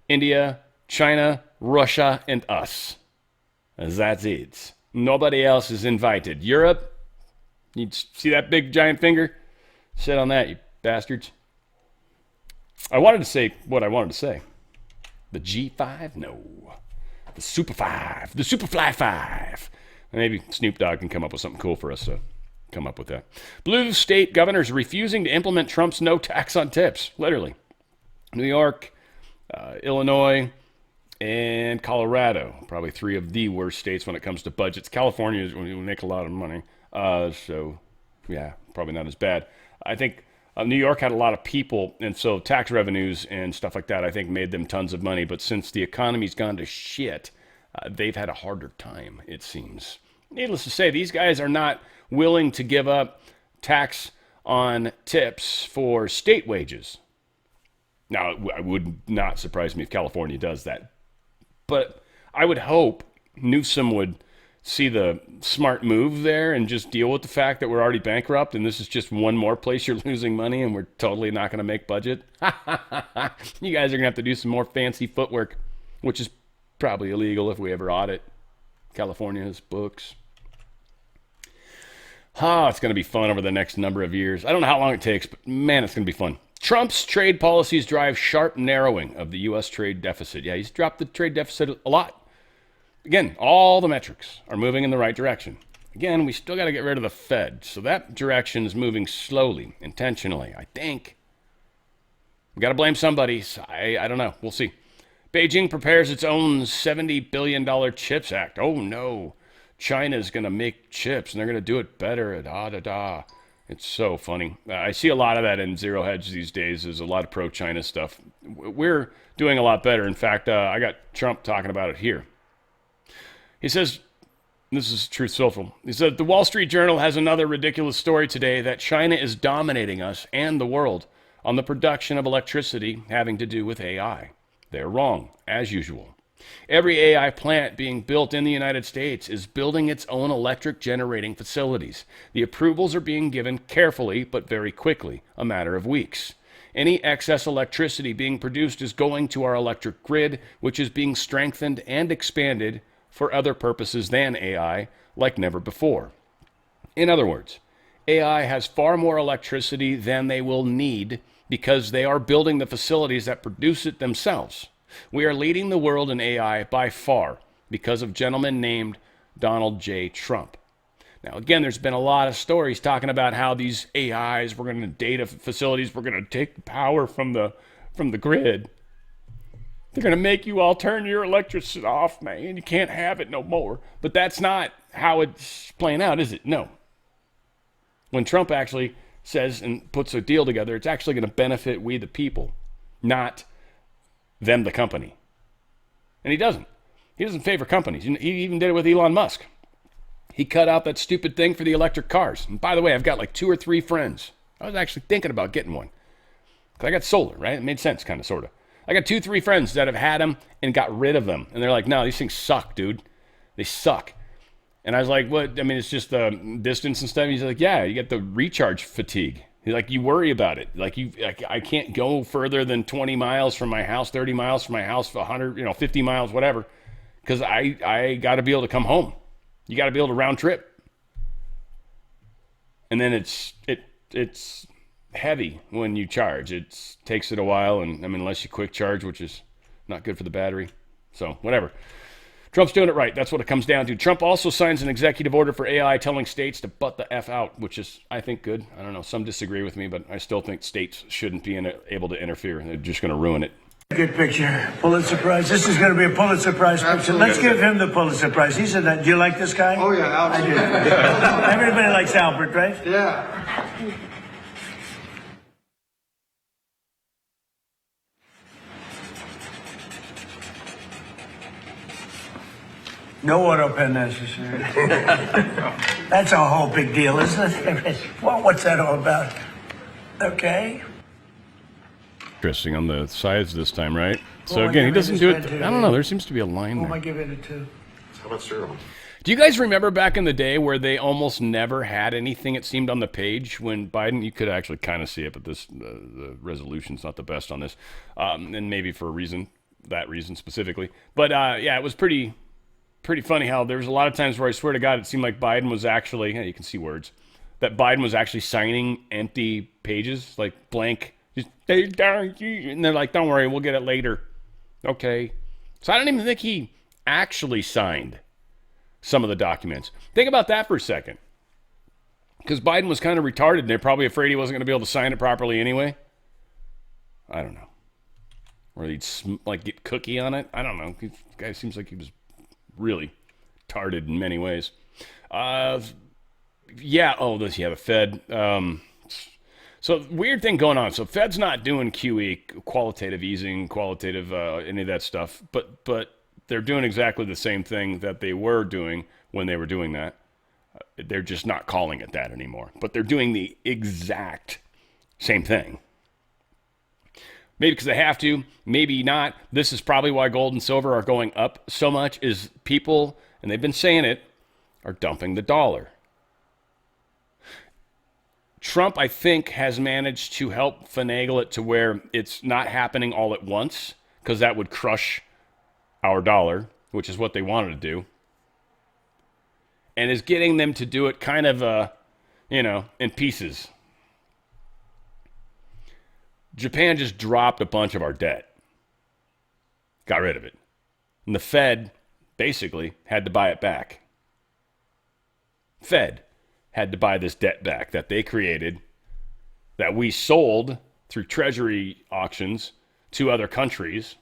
India, China, Russia, and us. That's it. Nobody else is invited. Europe, you see that big giant finger? Sit on that, you bastards. I wanted to say what I wanted to say. The G5? No. The Super 5. The Superfly 5. Maybe Snoop Dogg can come up with something cool for us to come up with that. Blue state governors refusing to implement Trump's no tax on tips. Literally. New York, Illinois, and Colorado. Probably 3 of the worst states when it comes to budgets. California is when you make a lot of money. So, yeah, probably not as bad. I think New York had a lot of people, and so tax revenues and stuff like that, I think, made them tons of money. But since the economy's gone to shit, they've had a harder time, it seems. Needless to say, these guys are not willing to give up tax on tips for state wages. Now, it would not surprise me if California does that. But I would hope Newsom would see the smart move there and just deal with the fact that we're already bankrupt and this is just one more place you're losing money and we're totally not going to make budget. You guys are going to have to do some more fancy footwork, which is probably illegal if we ever audit California's books. It's going to be fun over the next number of years. I don't know how long it takes, but man, it's going to be fun. Trump's trade policies drive sharp narrowing of the U.S. trade deficit. Yeah, he's dropped the trade deficit a lot. Again, all the metrics are moving in the right direction. Again, we still got to get rid of the Fed. So that direction is moving slowly, intentionally, I think. We got to blame somebody. So I don't know. We'll see. Beijing prepares its own $70 billion CHIPS Act. Oh, no. China's going to make chips, and they're going to do it better. It's so funny. I see a lot of that in Zero Hedge these days. There's a lot of pro-China stuff. We're doing a lot better. In fact, I got Trump talking about it here. He says, this is Truth Social, he said, the Wall Street Journal has another ridiculous story today that China is dominating us and the world on the production of electricity having to do with AI. They're wrong, as usual. Every AI plant being built in the United States is building its own electric generating facilities. The approvals are being given carefully, but very quickly, a matter of weeks. Any excess electricity being produced is going to our electric grid, which is being strengthened and expanded for other purposes than AI, like never before. In other words, AI has far more electricity than they will need because they are building the facilities that produce it themselves. We are leading the world in AI by far because of a gentleman named Donald J. Trump. Now, again, there's been a lot of stories talking about how these AIs, we're going to data facilities, we're going to take the power from the grid. They're going to make you all turn your electricity off, man. You can't have it no more. But that's not how it's playing out, is it? No. When Trump actually says and puts a deal together, it's actually going to benefit we the people, not them the company. And he doesn't. He doesn't favor companies. He even did it with Elon Musk. He cut out that stupid thing for the electric cars. And by the way, I've got like 2 or 3 friends. I was actually thinking about getting one. Because I got solar, right? It made sense, kind of, sort of. I got 2, 3 friends that have had them and got rid of them. And they're like, no, these things suck, dude. They suck. And I was like, what? I mean, it's just the distance and stuff. He's like, yeah, you get the recharge fatigue. He's like, you worry about it. Like, I can't go further than 20 miles from my house, 30 miles from my house, 100, 50 miles, whatever. Because I got to be able to come home. You got to be able to round trip. And then it's heavy when you charge. It takes it a while, and I mean, unless you quick charge, which is not good for the battery. So whatever. Trump's doing it right. That's what it comes down to. Trump also signs an executive order for AI telling states to butt the F out, which is, I think, good. I don't know. Some disagree with me, but I still think states shouldn't be able to interfere. They're just going to ruin it. Good picture. Pulitzer Prize. This is going to be a Pulitzer Prize picture. Let's give him the Pulitzer Prize. He said that. Do you like this guy? Oh, yeah, absolutely. I do. Everybody likes Albert, right? Yeah. No auto pen necessary. That's a whole big deal, isn't it? Well, what's that all about? Okay. Interesting on the sides this time, right? Who So am I again, he giving doesn't this do pen it. to I don't know. There seems to be a line Who am I there. giving it to? How about Cyril? Do you guys remember back in the day where they almost never had anything, it seemed, on the page when Biden, you could actually kind of see it, but this the resolution's not the best on this, and maybe for that reason specifically. But yeah, it was pretty funny how there was a lot of times where I swear to God, it seemed like Biden was actually, you can see words, that Biden was actually signing empty pages, like blank, just, and they're like, don't worry, we'll get it later. Okay. So I don't even think he actually signed some of the documents. Think about that for a second. Because Biden was kind of retarded, and they're probably afraid he wasn't going to be able to sign it properly anyway. I don't know. Or he'd get cookie on it. I don't know. This guy seems like he was really tarded in many ways. The Fed. So weird thing going on. So Fed's not doing QE, qualitative easing, qualitative any of that stuff, but they're doing exactly the same thing that they were doing when they were doing that. They're just not calling it that anymore, but they're doing the exact same thing. Maybe because they have to, maybe not. This is probably why gold and silver are going up so much, is people, and they've been saying it, are dumping the dollar. Trump, I think, has managed to help finagle it to where it's not happening all at once, because that would crush our dollar, which is what they wanted to do, and is getting them to do it kind of, in pieces. Japan just dropped a bunch of our debt, got rid of it, and the Fed basically had to buy it back. Fed had to buy this debt back that they created, that we sold through treasury auctions to other countries.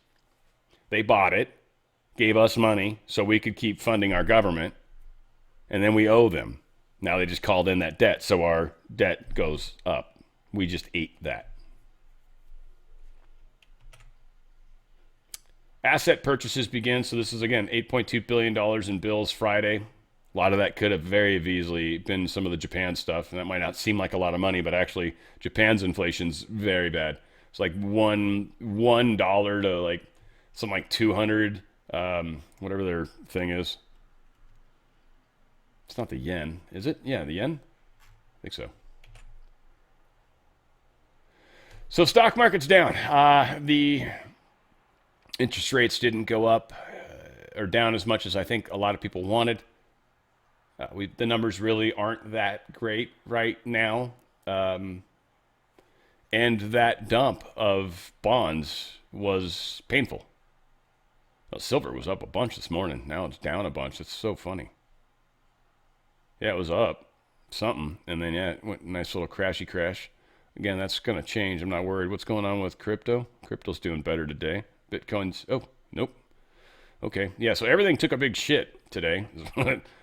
They bought it, gave us money so we could keep funding our government, and then we owe them. Now they just called in that debt, so our debt goes up. We just ate that. Asset purchases begin. So this is, again, $8.2 billion in bills Friday. A lot of that could have very easily been some of the Japan stuff, and that might not seem like a lot of money, but actually Japan's inflation's very bad. It's like $1 to like something like 200, whatever their thing is. It's not the yen, is it? Yeah, the yen? I think so. So stock market's down. The interest rates didn't go up or down as much as I think a lot of people wanted. The numbers really aren't that great right now. And that dump of bonds was painful. Well, silver was up a bunch this morning. Now it's down a bunch. It's so funny. Yeah, it was up something. And then, it went nice little crashy crash. Again, that's going to change. I'm not worried. What's going on with crypto? Crypto's doing better today. Bitcoin's, nope. Okay, yeah, so everything took a big shit today.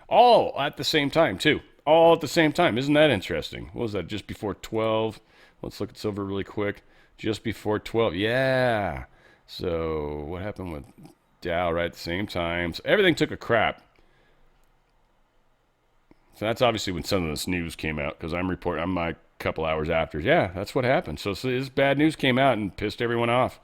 All at the same time, too. all at the same time. Isn't that interesting? What was that, just before 12? Let's look at silver really quick. Just before 12. Yeah. So what happened with Dow right at the same time? So everything took a crap. So that's obviously when some of this news came out, because I'm a couple hours after. Yeah, that's what happened. So this bad news came out and pissed everyone off.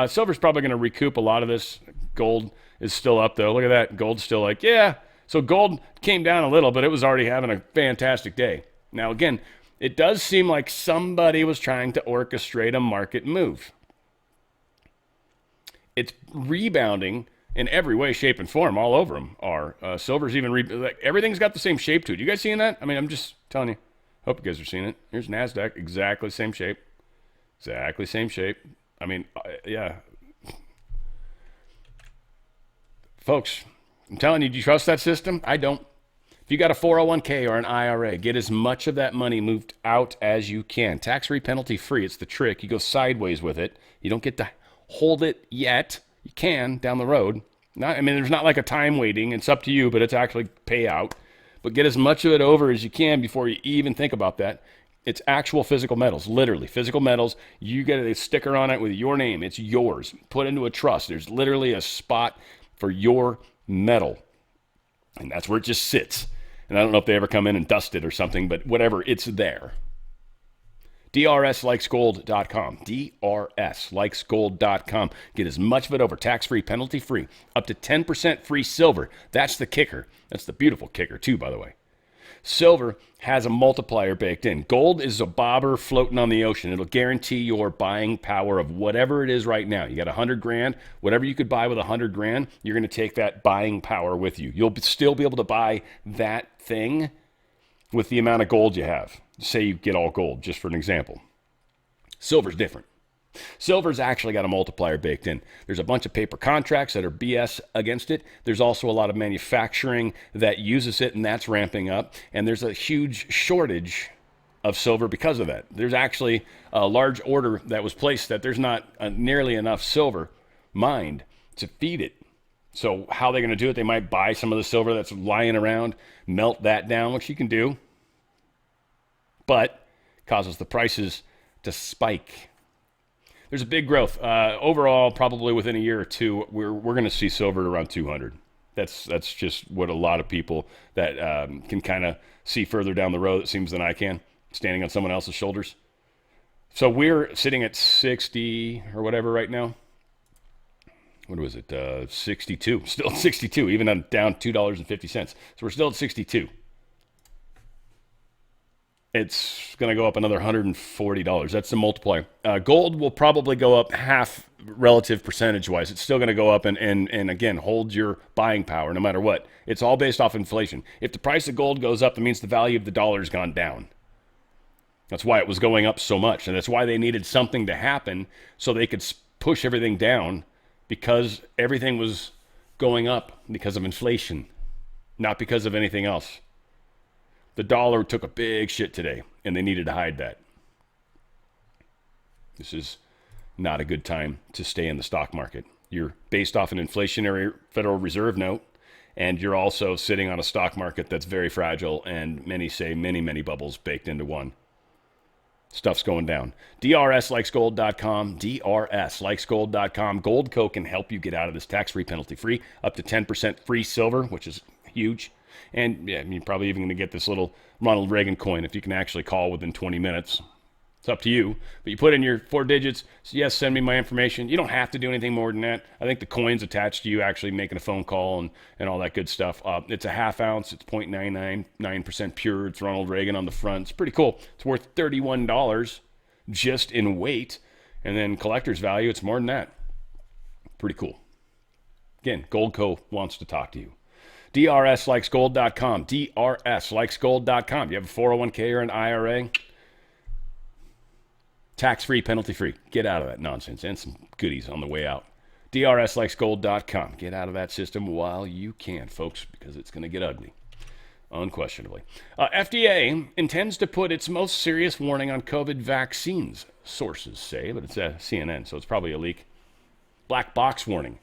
Silver's probably going to recoup a lot of this. Gold is still up, though. Look at that. Gold's still like, yeah. So gold came down a little, but it was already having a fantastic day. Now, again, it does seem like somebody was trying to orchestrate a market move. It's rebounding in every way, shape, and form. All over them are. Silver's even, like, everything's got the same shape to it. You guys seeing that? I mean, I'm just telling you. Hope you guys are seeing it. Here's NASDAQ. Exactly same shape. Exactly same shape. I mean, yeah. Folks, I'm telling you, do you trust that system? I don't. If you got a 401k or an IRA, get as much of that money moved out as you can. Tax-free, penalty-free. It's the trick. You go sideways with it. You don't get to hold it yet. You can down the road. There's not like a time waiting. It's up to you, but it's actually payout. But get as much of it over as you can before you even think about that. It's actual physical metals, literally physical metals. You get a sticker on it with your name. It's yours. Put into a trust. There's literally a spot for your metal. And that's where it just sits. And I don't know if they ever come in and dust it or something, but whatever, it's there. DRSlikesgold.com. DRSlikesgold.com. Get as much of it over, tax-free, penalty-free, up to 10% free silver. That's the kicker. That's the beautiful kicker, too, by the way. Silver has a multiplier baked in. Gold is a bobber floating on the ocean. It'll guarantee your buying power of whatever it is right now. You got $100,000, whatever you could buy with $100,000, you're going to take that buying power with you. You'll still be able to buy that thing with the amount of gold you have. Say you get all gold, just for an example. Silver's different. Silver's actually got a multiplier baked in. There's a bunch of paper contracts that are BS against it. There's also a lot of manufacturing that uses it, and that's ramping up. And there's a huge shortage of silver because of that. There's actually a large order that was placed that there's not nearly enough silver mined to feed it. So how are they going to do it? They might buy some of the silver that's lying around, melt that down, which you can do, but causes the prices to spike. There's a big growth. Overall, probably within a year or two, we're going to see silver at around 200. That's just what a lot of people that can kind of see further down the road, it seems, than I can, standing on someone else's shoulders. So we're sitting at 60 or whatever right now. What was it? 62. Still at 62, even down $2.50. So we're still at 62. It's going to go up another $140. That's the multiplier. Gold will probably go up half relative percentage-wise. It's still going to go up and again, hold your buying power no matter what. It's all based off inflation. If the price of gold goes up, that means the value of the dollar has gone down. That's why it was going up so much. And that's why they needed something to happen so they could push everything down, because everything was going up because of inflation, not because of anything else. The dollar took a big shit today, and they needed to hide that. This is not a good time to stay in the stock market. You're based off an inflationary Federal Reserve note, and you're also sitting on a stock market that's very fragile, and many say many bubbles baked into one. Stuff's going down. DRSlikesgold.com. DRSlikesgold.com. Goldco can help you get out of this tax-free, penalty-free, up to 10% free silver, which is huge. And yeah, you're probably even going to get this little Ronald Reagan coin if you can actually call within 20 minutes. It's up to you. But you put in your 4 digits. So yes, send me my information. You don't have to do anything more than that. I think the coin's attached to you actually making a phone call and all that good stuff. It's a half ounce. It's 0.999% pure. It's Ronald Reagan on the front. It's pretty cool. It's worth $31 just in weight. And then collector's value, it's more than that. Pretty cool. Again, Goldco wants to talk to you. DRSlikesgold.com. DRSlikesgold.com. You have a 401k or an IRA? Tax-free, penalty-free. Get out of that nonsense and some goodies on the way out. DRSlikesgold.com. Get out of that system while you can, folks, because it's going to get ugly. Unquestionably. FDA intends to put its most serious warning on COVID vaccines, sources say, but it's CNN, so it's probably a leak. Black box warning.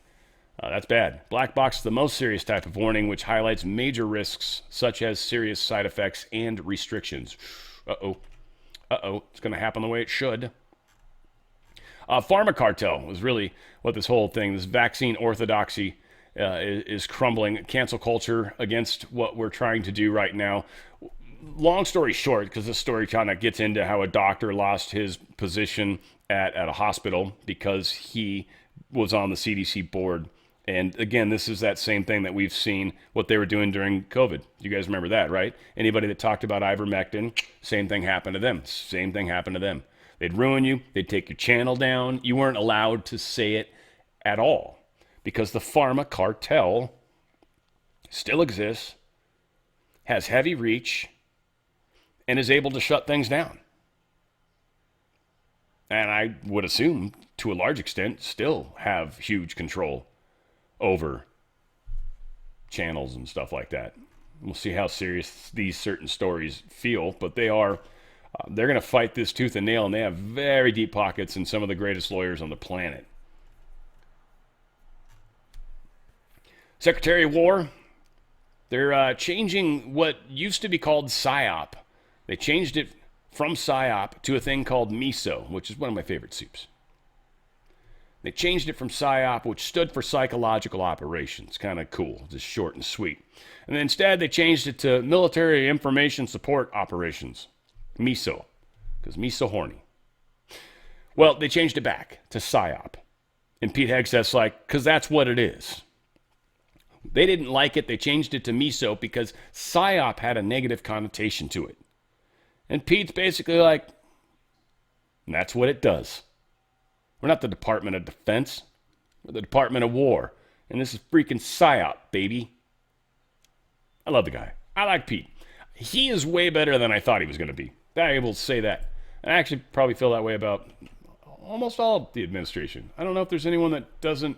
That's bad. Black box is the most serious type of warning, which highlights major risks such as serious side effects and restrictions. Uh-oh. Uh-oh. It's going to happen the way it should. Pharma cartel was really what this whole thing, this vaccine orthodoxy is crumbling. Cancel culture against what we're trying to do right now. Long story short, because this story kind of gets into how a doctor lost his position at a hospital because he was on the CDC board. And again, this is that same thing that we've seen what they were doing during COVID. You guys remember that, right? Anybody that talked about ivermectin, same thing happened to them. Same thing happened to them. They'd ruin you. They'd take your channel down. You weren't allowed to say it at all because the pharma cartel still exists, has heavy reach, and is able to shut things down. And I would assume, to a large extent, still have huge control over channels and stuff like that. We'll see how serious these certain stories feel, but they are, they're going to fight this tooth and nail, and they have very deep pockets in some of the greatest lawyers on the planet. Secretary of War, they're changing what used to be called PSYOP. They changed it from PSYOP to a thing called MISO, which is one of my favorite soups. They changed it from PSYOP, which stood for Psychological Operations. Kind of cool, just short and sweet. And then instead, they changed it to Military Information Support Operations, MISO, because MISO horny. Well, they changed it back to PSYOP. And Pete Hegseth's like, because that's what it is. They didn't like it. They changed it to MISO because PSYOP had a negative connotation to it. And Pete's basically like, that's what it does. We're not the Department of Defense. We're the Department of War. And this is freaking PSYOP, baby. I love the guy. I like Pete. He is way better than I thought he was going to be. I'm able to say that. I actually probably feel that way about almost all of the administration. I don't know if there's anyone that doesn't.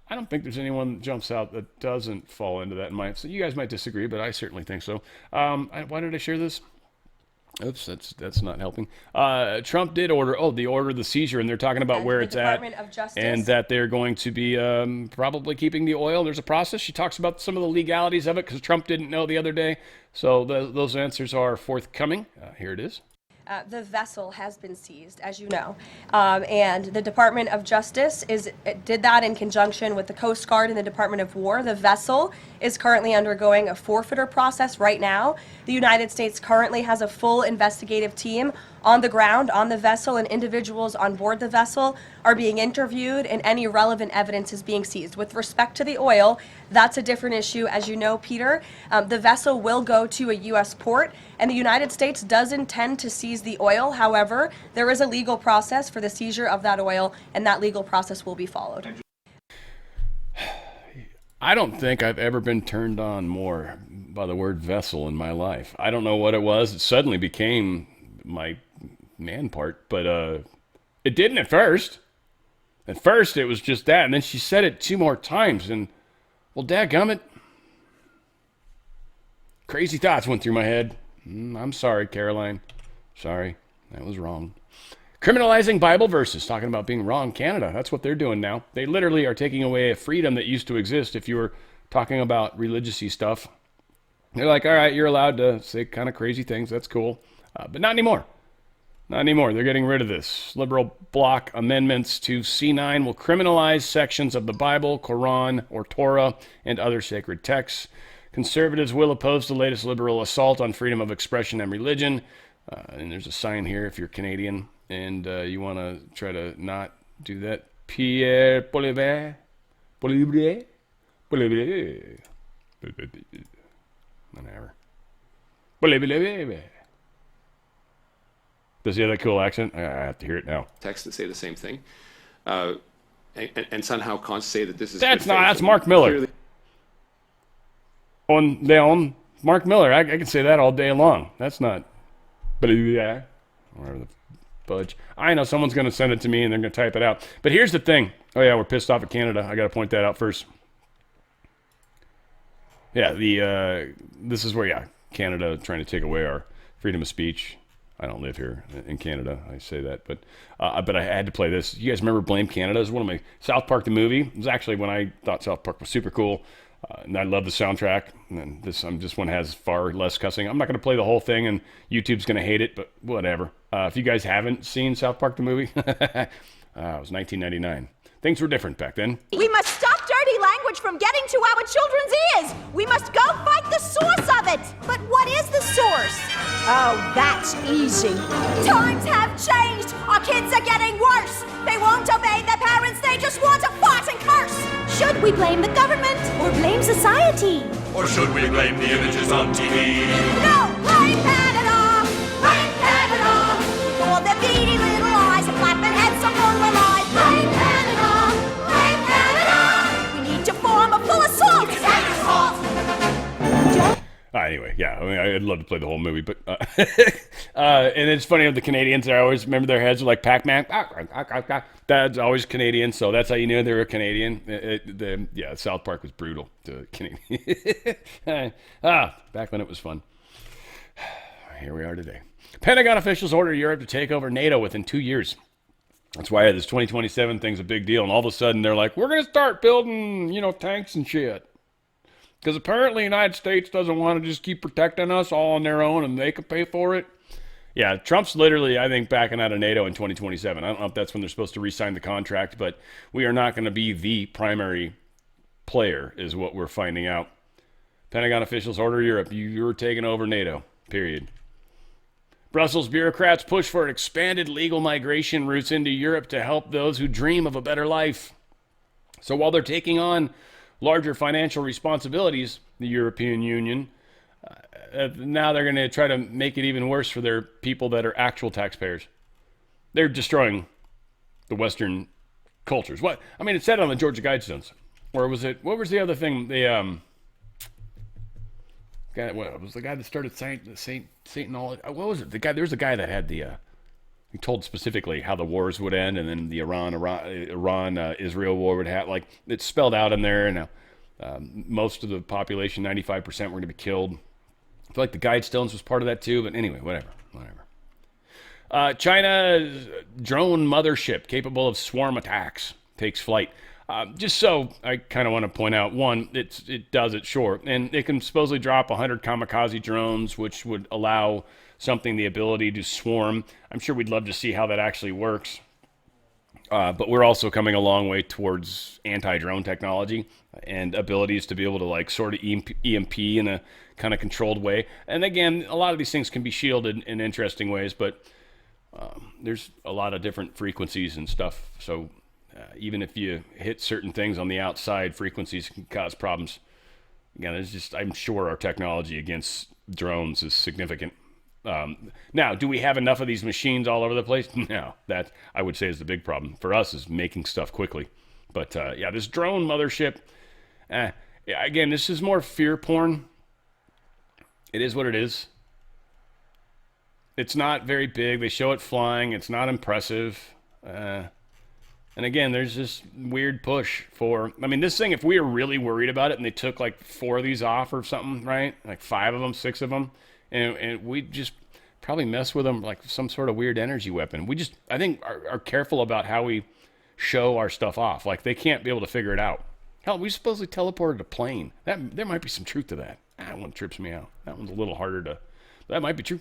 I don't think there's anyone that jumps out that doesn't fall into that. So you guys might disagree, but I certainly think so. Why did I share this? Oops, that's not helping. Trump did order the seizure, and they're talking about where it's at, and that they're going to be probably keeping the oil. There's a process. She talks about some of the legalities of it because Trump didn't know the other day. So those answers are forthcoming. Here it is. The vessel has been seized, as you know, and the Department of Justice did that in conjunction with the Coast Guard and the Department of War. The vessel is currently undergoing a forfeiture process right now. The United States currently has a full investigative team on the ground on the vessel, and individuals on board the vessel are being interviewed, and any relevant evidence is being seized. With respect to the oil, that's a different issue. As you know, Peter, the vessel will go to a U.S. port, and the United States does intend to seize the oil. However, there is a legal process for the seizure of that oil, and that legal process will be followed. I don't think I've ever been turned on more by the word vessel in my life. I don't know what it was. It suddenly became my man part, but it didn't at first. At first, it was just that, and then she said it 2 more times, and, well, dadgummit, crazy thoughts went through my head. I'm sorry, Caroline. Sorry, that was wrong. Criminalizing Bible verses, talking about being wrong. Canada, that's what they're doing now. They literally are taking away a freedom that used to exist if you were talking about religious-y stuff. They're like, all right, you're allowed to say kind of crazy things. That's cool. But not anymore. Not anymore. They're getting rid of this. Liberal bloc amendments to C9 will criminalize sections of the Bible, Quran, or Torah, and other sacred texts. Conservatives will oppose the latest liberal assault on freedom of expression and religion. And there's a sign here if you're Canadian and you want to try to not do that. Pierre Polivet. Polivet? Polivet. Whatever. Polivet. Does he have that cool accent? I have to hear it now. Texts that say the same thing, and somehow say that this is. That's not. That's Mark Miller. On Leon, Mark Miller. I can say that all day long. That's not. Whatever the fudge. I know someone's going to send it to me and they're going to type it out. But here's the thing. Oh yeah, we're pissed off at Canada. I got to point that out first. Yeah, this is where Canada trying to take away our freedom of speech. I don't live here in Canada. I say that, but I had to play this. You guys remember Blame Canada? It was one of my South Park the movie. It was actually when I thought South Park was super cool, and I love the soundtrack. And this one has far less cussing. I'm not going to play the whole thing, and YouTube's going to hate it, but whatever. If you guys haven't seen South Park the movie, it was 1999. Things were different back then. We must stop dirty language from getting to our children's ears. We must go fight the source of it. But what is the source? Oh, that's easy. Times have changed. Our kids are getting worse. They won't obey their parents. They just want to fart and curse. Should we blame the government or blame society? Or should we blame the images on TV? No, blame Canada. Blame Canada. For their beady little eyes and flapping heads of full of lies. Blame Canada. Full assault! Anyway, yeah, I mean, I'd love to play the whole movie, but and it's funny the Canadians. I always remember their heads are like Pac-Man. That's always Canadian, so that's how you knew they were Canadian. South Park was brutal to Canadian. Back when it was fun. Here we are today. Pentagon officials order Europe to take over NATO within 2 years. That's why this 2027 thing's a big deal. And all of a sudden they're like, we're going to start building, tanks and shit. Because apparently the United States doesn't want to just keep protecting us all on their own and they could pay for it. Yeah, Trump's literally, I think, backing out of NATO in 2027. I don't know if that's when they're supposed to re-sign the contract, but we are not going to be the primary player is what we're finding out. Pentagon officials order Europe. You're taking over NATO, period. Brussels bureaucrats push for expanded legal migration routes into Europe to help those who dream of a better life. So while they're taking on larger financial responsibilities, the European Union, now they're going to try to make it even worse for their people that are actual taxpayers. They're destroying the Western cultures. It said on the Georgia Guidestones. Or was it, what was the other thing? What was the guy that started Satan all? What was it? There's a guy that had he told specifically how the wars would end, and then the Iran-Israel war would have, it's spelled out in there. And most of the population, 95%, were going to be killed. I feel like the Guidestones was part of that too, but anyway, whatever. China's drone mothership capable of swarm attacks takes flight. Just so I kind of want to point out, one, it does it, sure, and it can supposedly drop 100 kamikaze drones, which would allow something the ability to swarm. I'm sure we'd love to see how that actually works. But we're also coming a long way towards anti-drone technology and abilities to be able to sort of EMP in a kind of controlled way. And again, a lot of these things can be shielded in interesting ways, but there's a lot of different frequencies and stuff. So even if you hit certain things on the outside, frequencies can cause problems. Again, I'm sure our technology against drones is significant. Now, do we have enough of these machines all over the place? No, that I would say is the big problem for us, is making stuff quickly. But this drone mothership, again, this is more fear porn. It is what it is. It's not very big. They show it flying. It's not impressive. And again, there's this weird push for, this thing, if we were really worried about it and they took 4 of these off or something, right? 5 of them, 6 of them, and we just probably mess with them like some sort of weird energy weapon. We just, I think, are careful about how we show our stuff off. They can't be able to figure it out. Hell, we supposedly teleported a plane. There might be some truth to that. That one trips me out. That one's a little harder to, that might be true.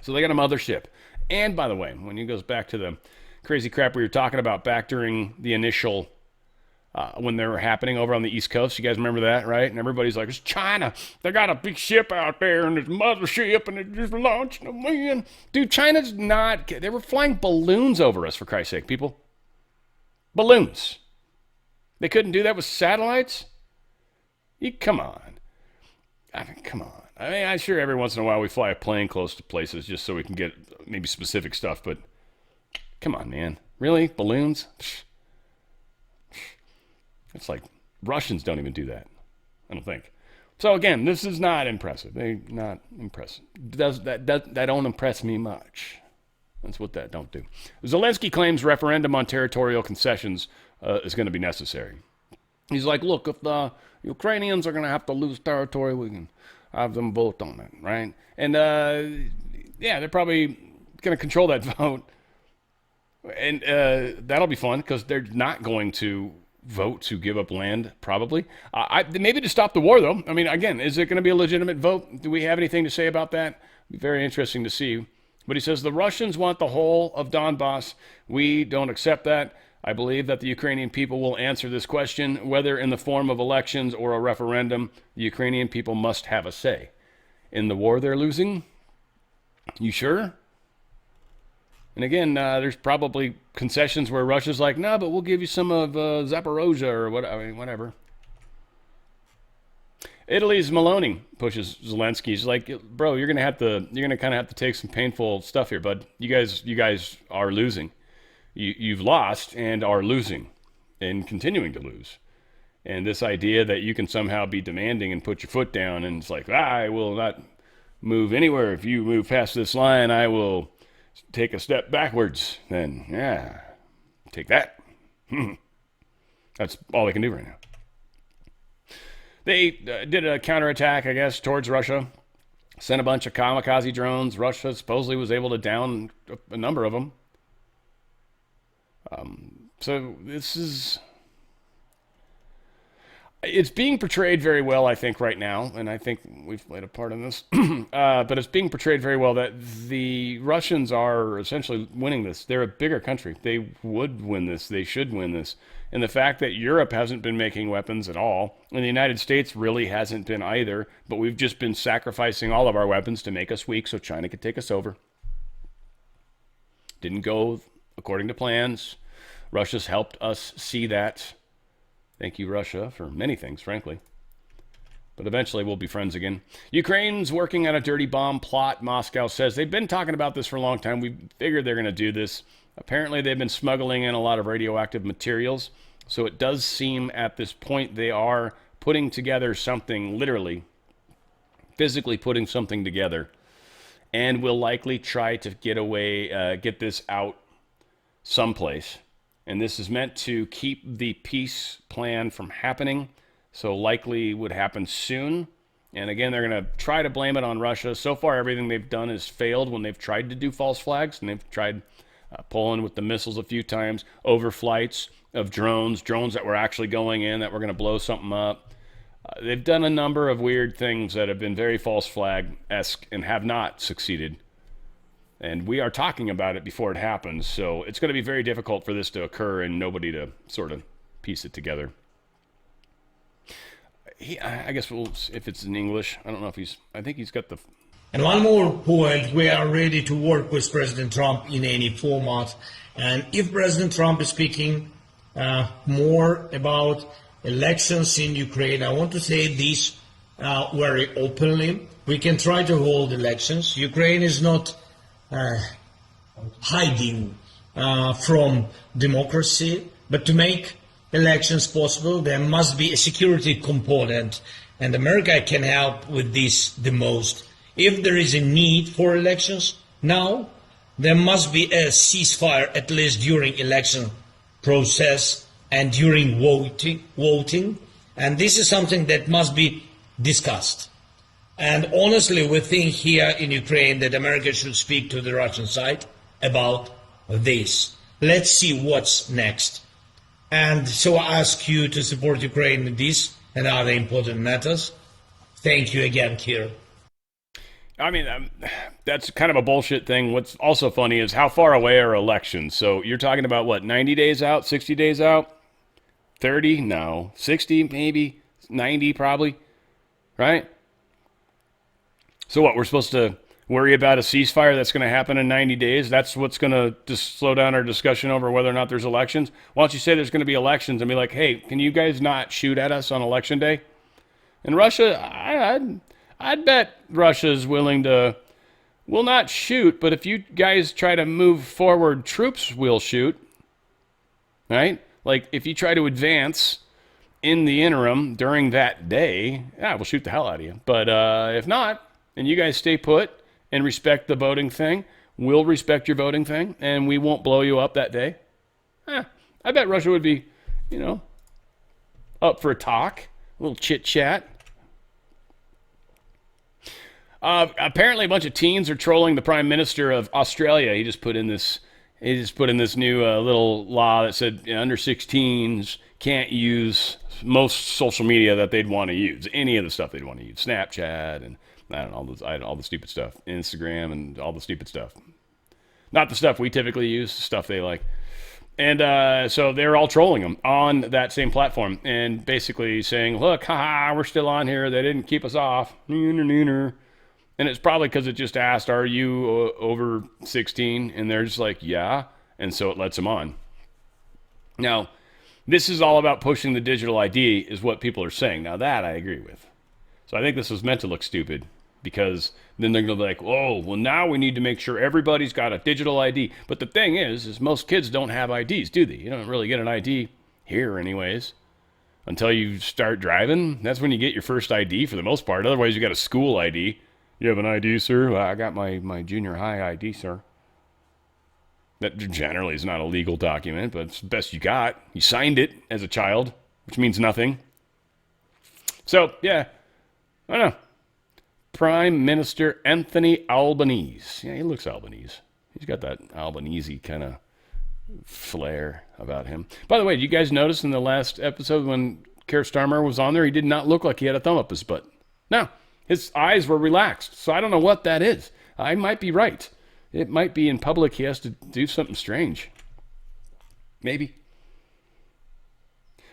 So they got a mothership. And by the way, when it goes back to the crazy crap we were talking about back during the initial, when they were happening over on the East Coast. You guys remember that, right? And everybody's like, it's China. They got a big ship out there, and it's mothership, and they're just launching them in. Dude, China's not, they were flying balloons over us, for Christ's sake, people. Balloons. They couldn't do that with satellites? Come on. Come on. I'm sure every once in a while we fly a plane close to places just so we can get maybe specific stuff, but come on, man. Really? Balloons? It's like Russians don't even do that, I don't think. So again, this is not impressive. They're not impressive. That don't impress me much. That's what that don't do. Zelensky claims referendum on territorial concessions is going to be necessary. He's like, look, if the Ukrainians are going to have to lose territory, we can have them vote on it, right? And yeah, they're probably going to control that vote. And that'll be fun because they're not going to vote to give up land, probably. Maybe to stop the war, though. I mean, again, is it going to be a legitimate vote? Do we have anything to say about that? Be very interesting to see. But he says the Russians want the whole of Donbass. We don't accept that. I believe that the Ukrainian people will answer this question, whether in the form of elections or a referendum. The Ukrainian people must have a say. In the war they're losing? You sure? And again, there's probably concessions where Russia's like, no, but we'll give you some of Zaporozhye or what, I mean, whatever. Italy's Meloni pushes Zelensky. He's like, bro, you're gonna kind of have to take some painful stuff here, bud. You guys are losing. You've lost and are losing and continuing to lose. And this idea that you can somehow be demanding and put your foot down and it's like, I will not move anywhere. If you move past this line, I will take a step backwards. Then, yeah, take that. That's all they can do right now. They did a counterattack, I guess, towards Russia. Sent a bunch of kamikaze drones. Russia supposedly was able to down a number of them. So this is... It's being portrayed very well, I think, right now, and I think we've played a part in this, but it's being portrayed very well that the Russians are essentially winning this. They're a bigger country. They would win this. They should win this. And the fact that Europe hasn't been making weapons at all, and the United States really hasn't been either, but we've just been sacrificing all of our weapons to make us weak so China could take us over. Didn't go according to plans. Russia's helped us see that. Thank you, Russia, for many things, frankly. But eventually we'll be friends again. Ukraine's working on a dirty bomb plot, Moscow says. They've been talking about this for a long time. We figured they're going to do this. Apparently they've been smuggling in a lot of radioactive materials. So it does seem at this point they are putting together something, literally, physically putting something together. And will likely try to get this out someplace. And this is meant to keep the peace plan from happening. So likely would happen soon. And again, they're going to try to blame it on Russia. So far, everything they've done has failed when they've tried to do false flags. And they've tried Poland with the missiles a few times. Overflights of drones that were actually going in, that were going to blow something up. They've done a number of weird things that have been very false flag-esque and have not succeeded. And we are talking about it before it happens, so it's going to be very difficult for this to occur and nobody to sort of piece it together. I guess if it's in English, I don't know if I think he's got the... And one more point, we are ready to work with President Trump in any format. And if President Trump is speaking more about elections in Ukraine, I want to say this very openly. We can try to hold elections. Ukraine is not hiding from democracy, but to make elections possible, there must be a security component, and America can help with this the most. If there is a need for elections now, there must be a ceasefire at least during election process and during voting, and this is something that must be discussed. And honestly, we think here in Ukraine that America should speak to the Russian side about this. Let's see what's next. And so I ask you to support Ukraine in this and other important matters. Thank you again, Kira. I mean, that's kind of a bullshit thing. What's also funny is how far away are elections? So you're talking about, what, 90 days out, 60 days out? 30? No. 60 maybe? 90 probably? Right? So what, we're supposed to worry about a ceasefire that's going to happen in 90 days? That's what's going to just slow down our discussion over whether or not there's elections? Why don't you say there's going to be elections and be like, hey, can you guys not shoot at us on election day? And Russia, I'd bet Russia's willing to, will not shoot, but if you guys try to move forward, troops will shoot, right? Like, if you try to advance in the interim during that day, yeah, we'll shoot the hell out of you. But if not, and you guys stay put and respect the voting thing, we'll respect your voting thing, and we won't blow you up that day. I bet Russia would be, up for a talk, a little chit-chat. Apparently, a bunch of teens are trolling the Prime Minister of Australia. He just put in this new little law that said under 16s can't use most social media that they'd want to use. Any of the stuff they'd want to use, Snapchat and I don't know, all the stupid stuff, Instagram and all the stupid stuff. Not the stuff we typically use, the stuff they like. And so they're all trolling them on that same platform and basically saying, look, haha, we're still on here. They didn't keep us off. And it's probably because it just asked, are you over 16? And they're just like, yeah. And so it lets them on. Now, this is all about pushing the digital ID is what people are saying. Now, that I agree with. So I think this was meant to look stupid because then they're going to be like, oh, well, now we need to make sure everybody's got a digital ID. But the thing is most kids don't have IDs, do they? You don't really get an ID here anyways until you start driving. That's when you get your first ID for the most part. Otherwise, you got a school ID. You have an ID, sir? Well, I got my junior high ID, sir. That generally is not a legal document, but it's the best you got. You signed it as a child, which means nothing. So, yeah, I don't know. Prime Minister Anthony Albanese. Yeah, he looks Albanese. He's got that Albanese kind of flair about him. By the way, did you guys notice in the last episode when Keir Starmer was on there, he did not look like he had a thumb up his butt. No, his eyes were relaxed. So I don't know what that is. I might be right. It might be in public he has to do something strange. Maybe.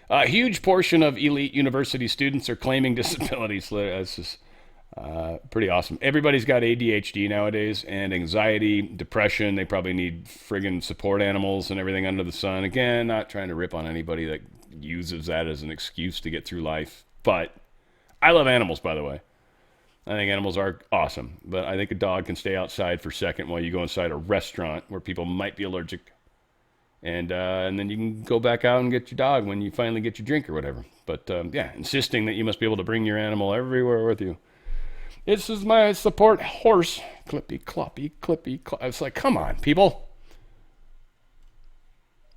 A huge portion of elite university students are claiming disabilities. That's just pretty awesome. Everybody's got ADHD nowadays and anxiety, depression. They probably need friggin' support animals and everything under the sun. Again, not trying to rip on anybody that uses that as an excuse to get through life. But I love animals, by the way. I think animals are awesome. But I think a dog can stay outside for a second while you go inside a restaurant where people might be allergic. And then you can go back out and get your dog when you finally get your drink or whatever. But yeah, insisting that you must be able to bring your animal everywhere with you. This is my support horse. Clippy, cloppy, clippy, It's like, come on, people.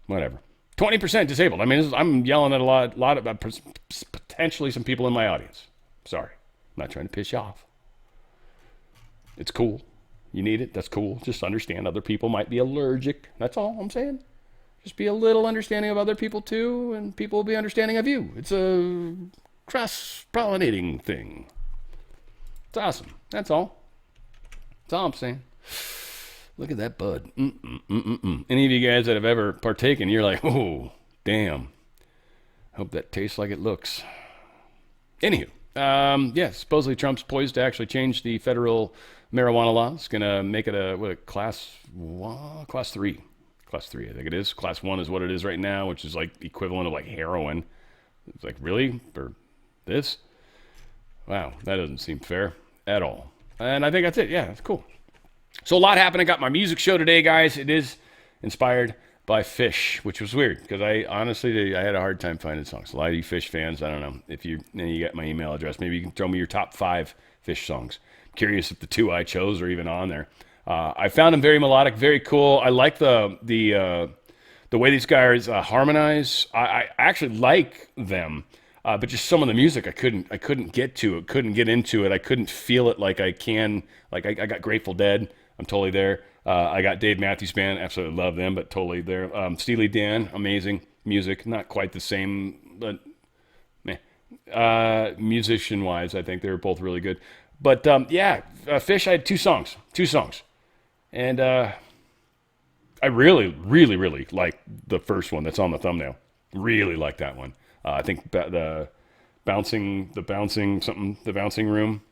Whatever. 20% disabled. I mean, I'm yelling at a lot about potentially some people in my audience. Sorry. I'm not trying to piss you off. It's cool. You need it. That's cool. Just understand other people might be allergic. That's all I'm saying. Just be a little understanding of other people too, and people will be understanding of you. It's a cross-pollinating thing. It's awesome. That's all. That's all I'm saying. Look at that bud. Any of you guys that have ever partaken, you're like, oh, damn. Hope that tastes like it looks. Anywho, yeah, supposedly Trump's poised to actually change the federal marijuana law. It's going to make it a class 3. Class 3, I think it is. Class 1 is what it is right now, which is like the equivalent of like heroin. It's like, really? For this? Wow, that doesn't seem fair at all. And I think that's it. Yeah, it's cool. So a lot happened. I got my music show today, guys. It is inspired by Fish, which was weird because I honestly had a hard time finding songs. A lot of you Fish fans, I don't know if you got my email address. Maybe you can throw me your top 5 Fish songs. Curious if the 2 I chose are even on there. I found them very melodic, very cool. I like the way these guys harmonize. I actually like them. But just some of the music I couldn't get to it, couldn't get into it. I couldn't feel it like I can. Like I got Grateful Dead, I'm totally there. I got Dave Matthews Band, absolutely love them, but totally there. Steely Dan, amazing music, not quite the same, but musician-wise, I think they were both really good. But yeah, Fish, I had two songs, and I really, really, really like the first one that's on the thumbnail. Really like that one. I think the bouncing room.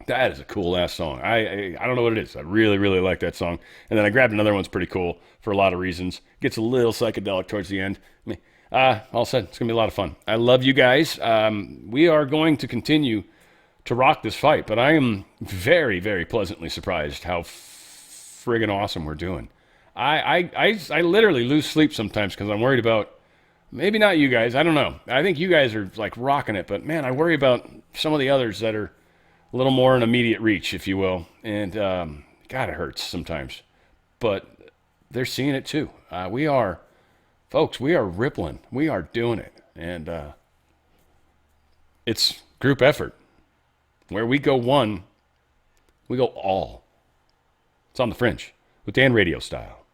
That is a cool ass song. I don't know what it is. I really, really like that song. And then I grabbed another one that's pretty cool for a lot of reasons. Gets a little psychedelic towards the end. All said, it's gonna be a lot of fun. I love you guys. We are going to continue to rock this fight, but I am very, very pleasantly surprised how friggin' awesome we're doing. I literally lose sleep sometimes because I'm worried about. Maybe not you guys. I don't know. I think you guys are like rocking it, but man, I worry about some of the others that are a little more in immediate reach, if you will. And God, it hurts sometimes, but they're seeing it too. We are rippling. We are doing it, and it's group effort. Where we go one, We go all. It's on the Fringe with Dan Radio Style.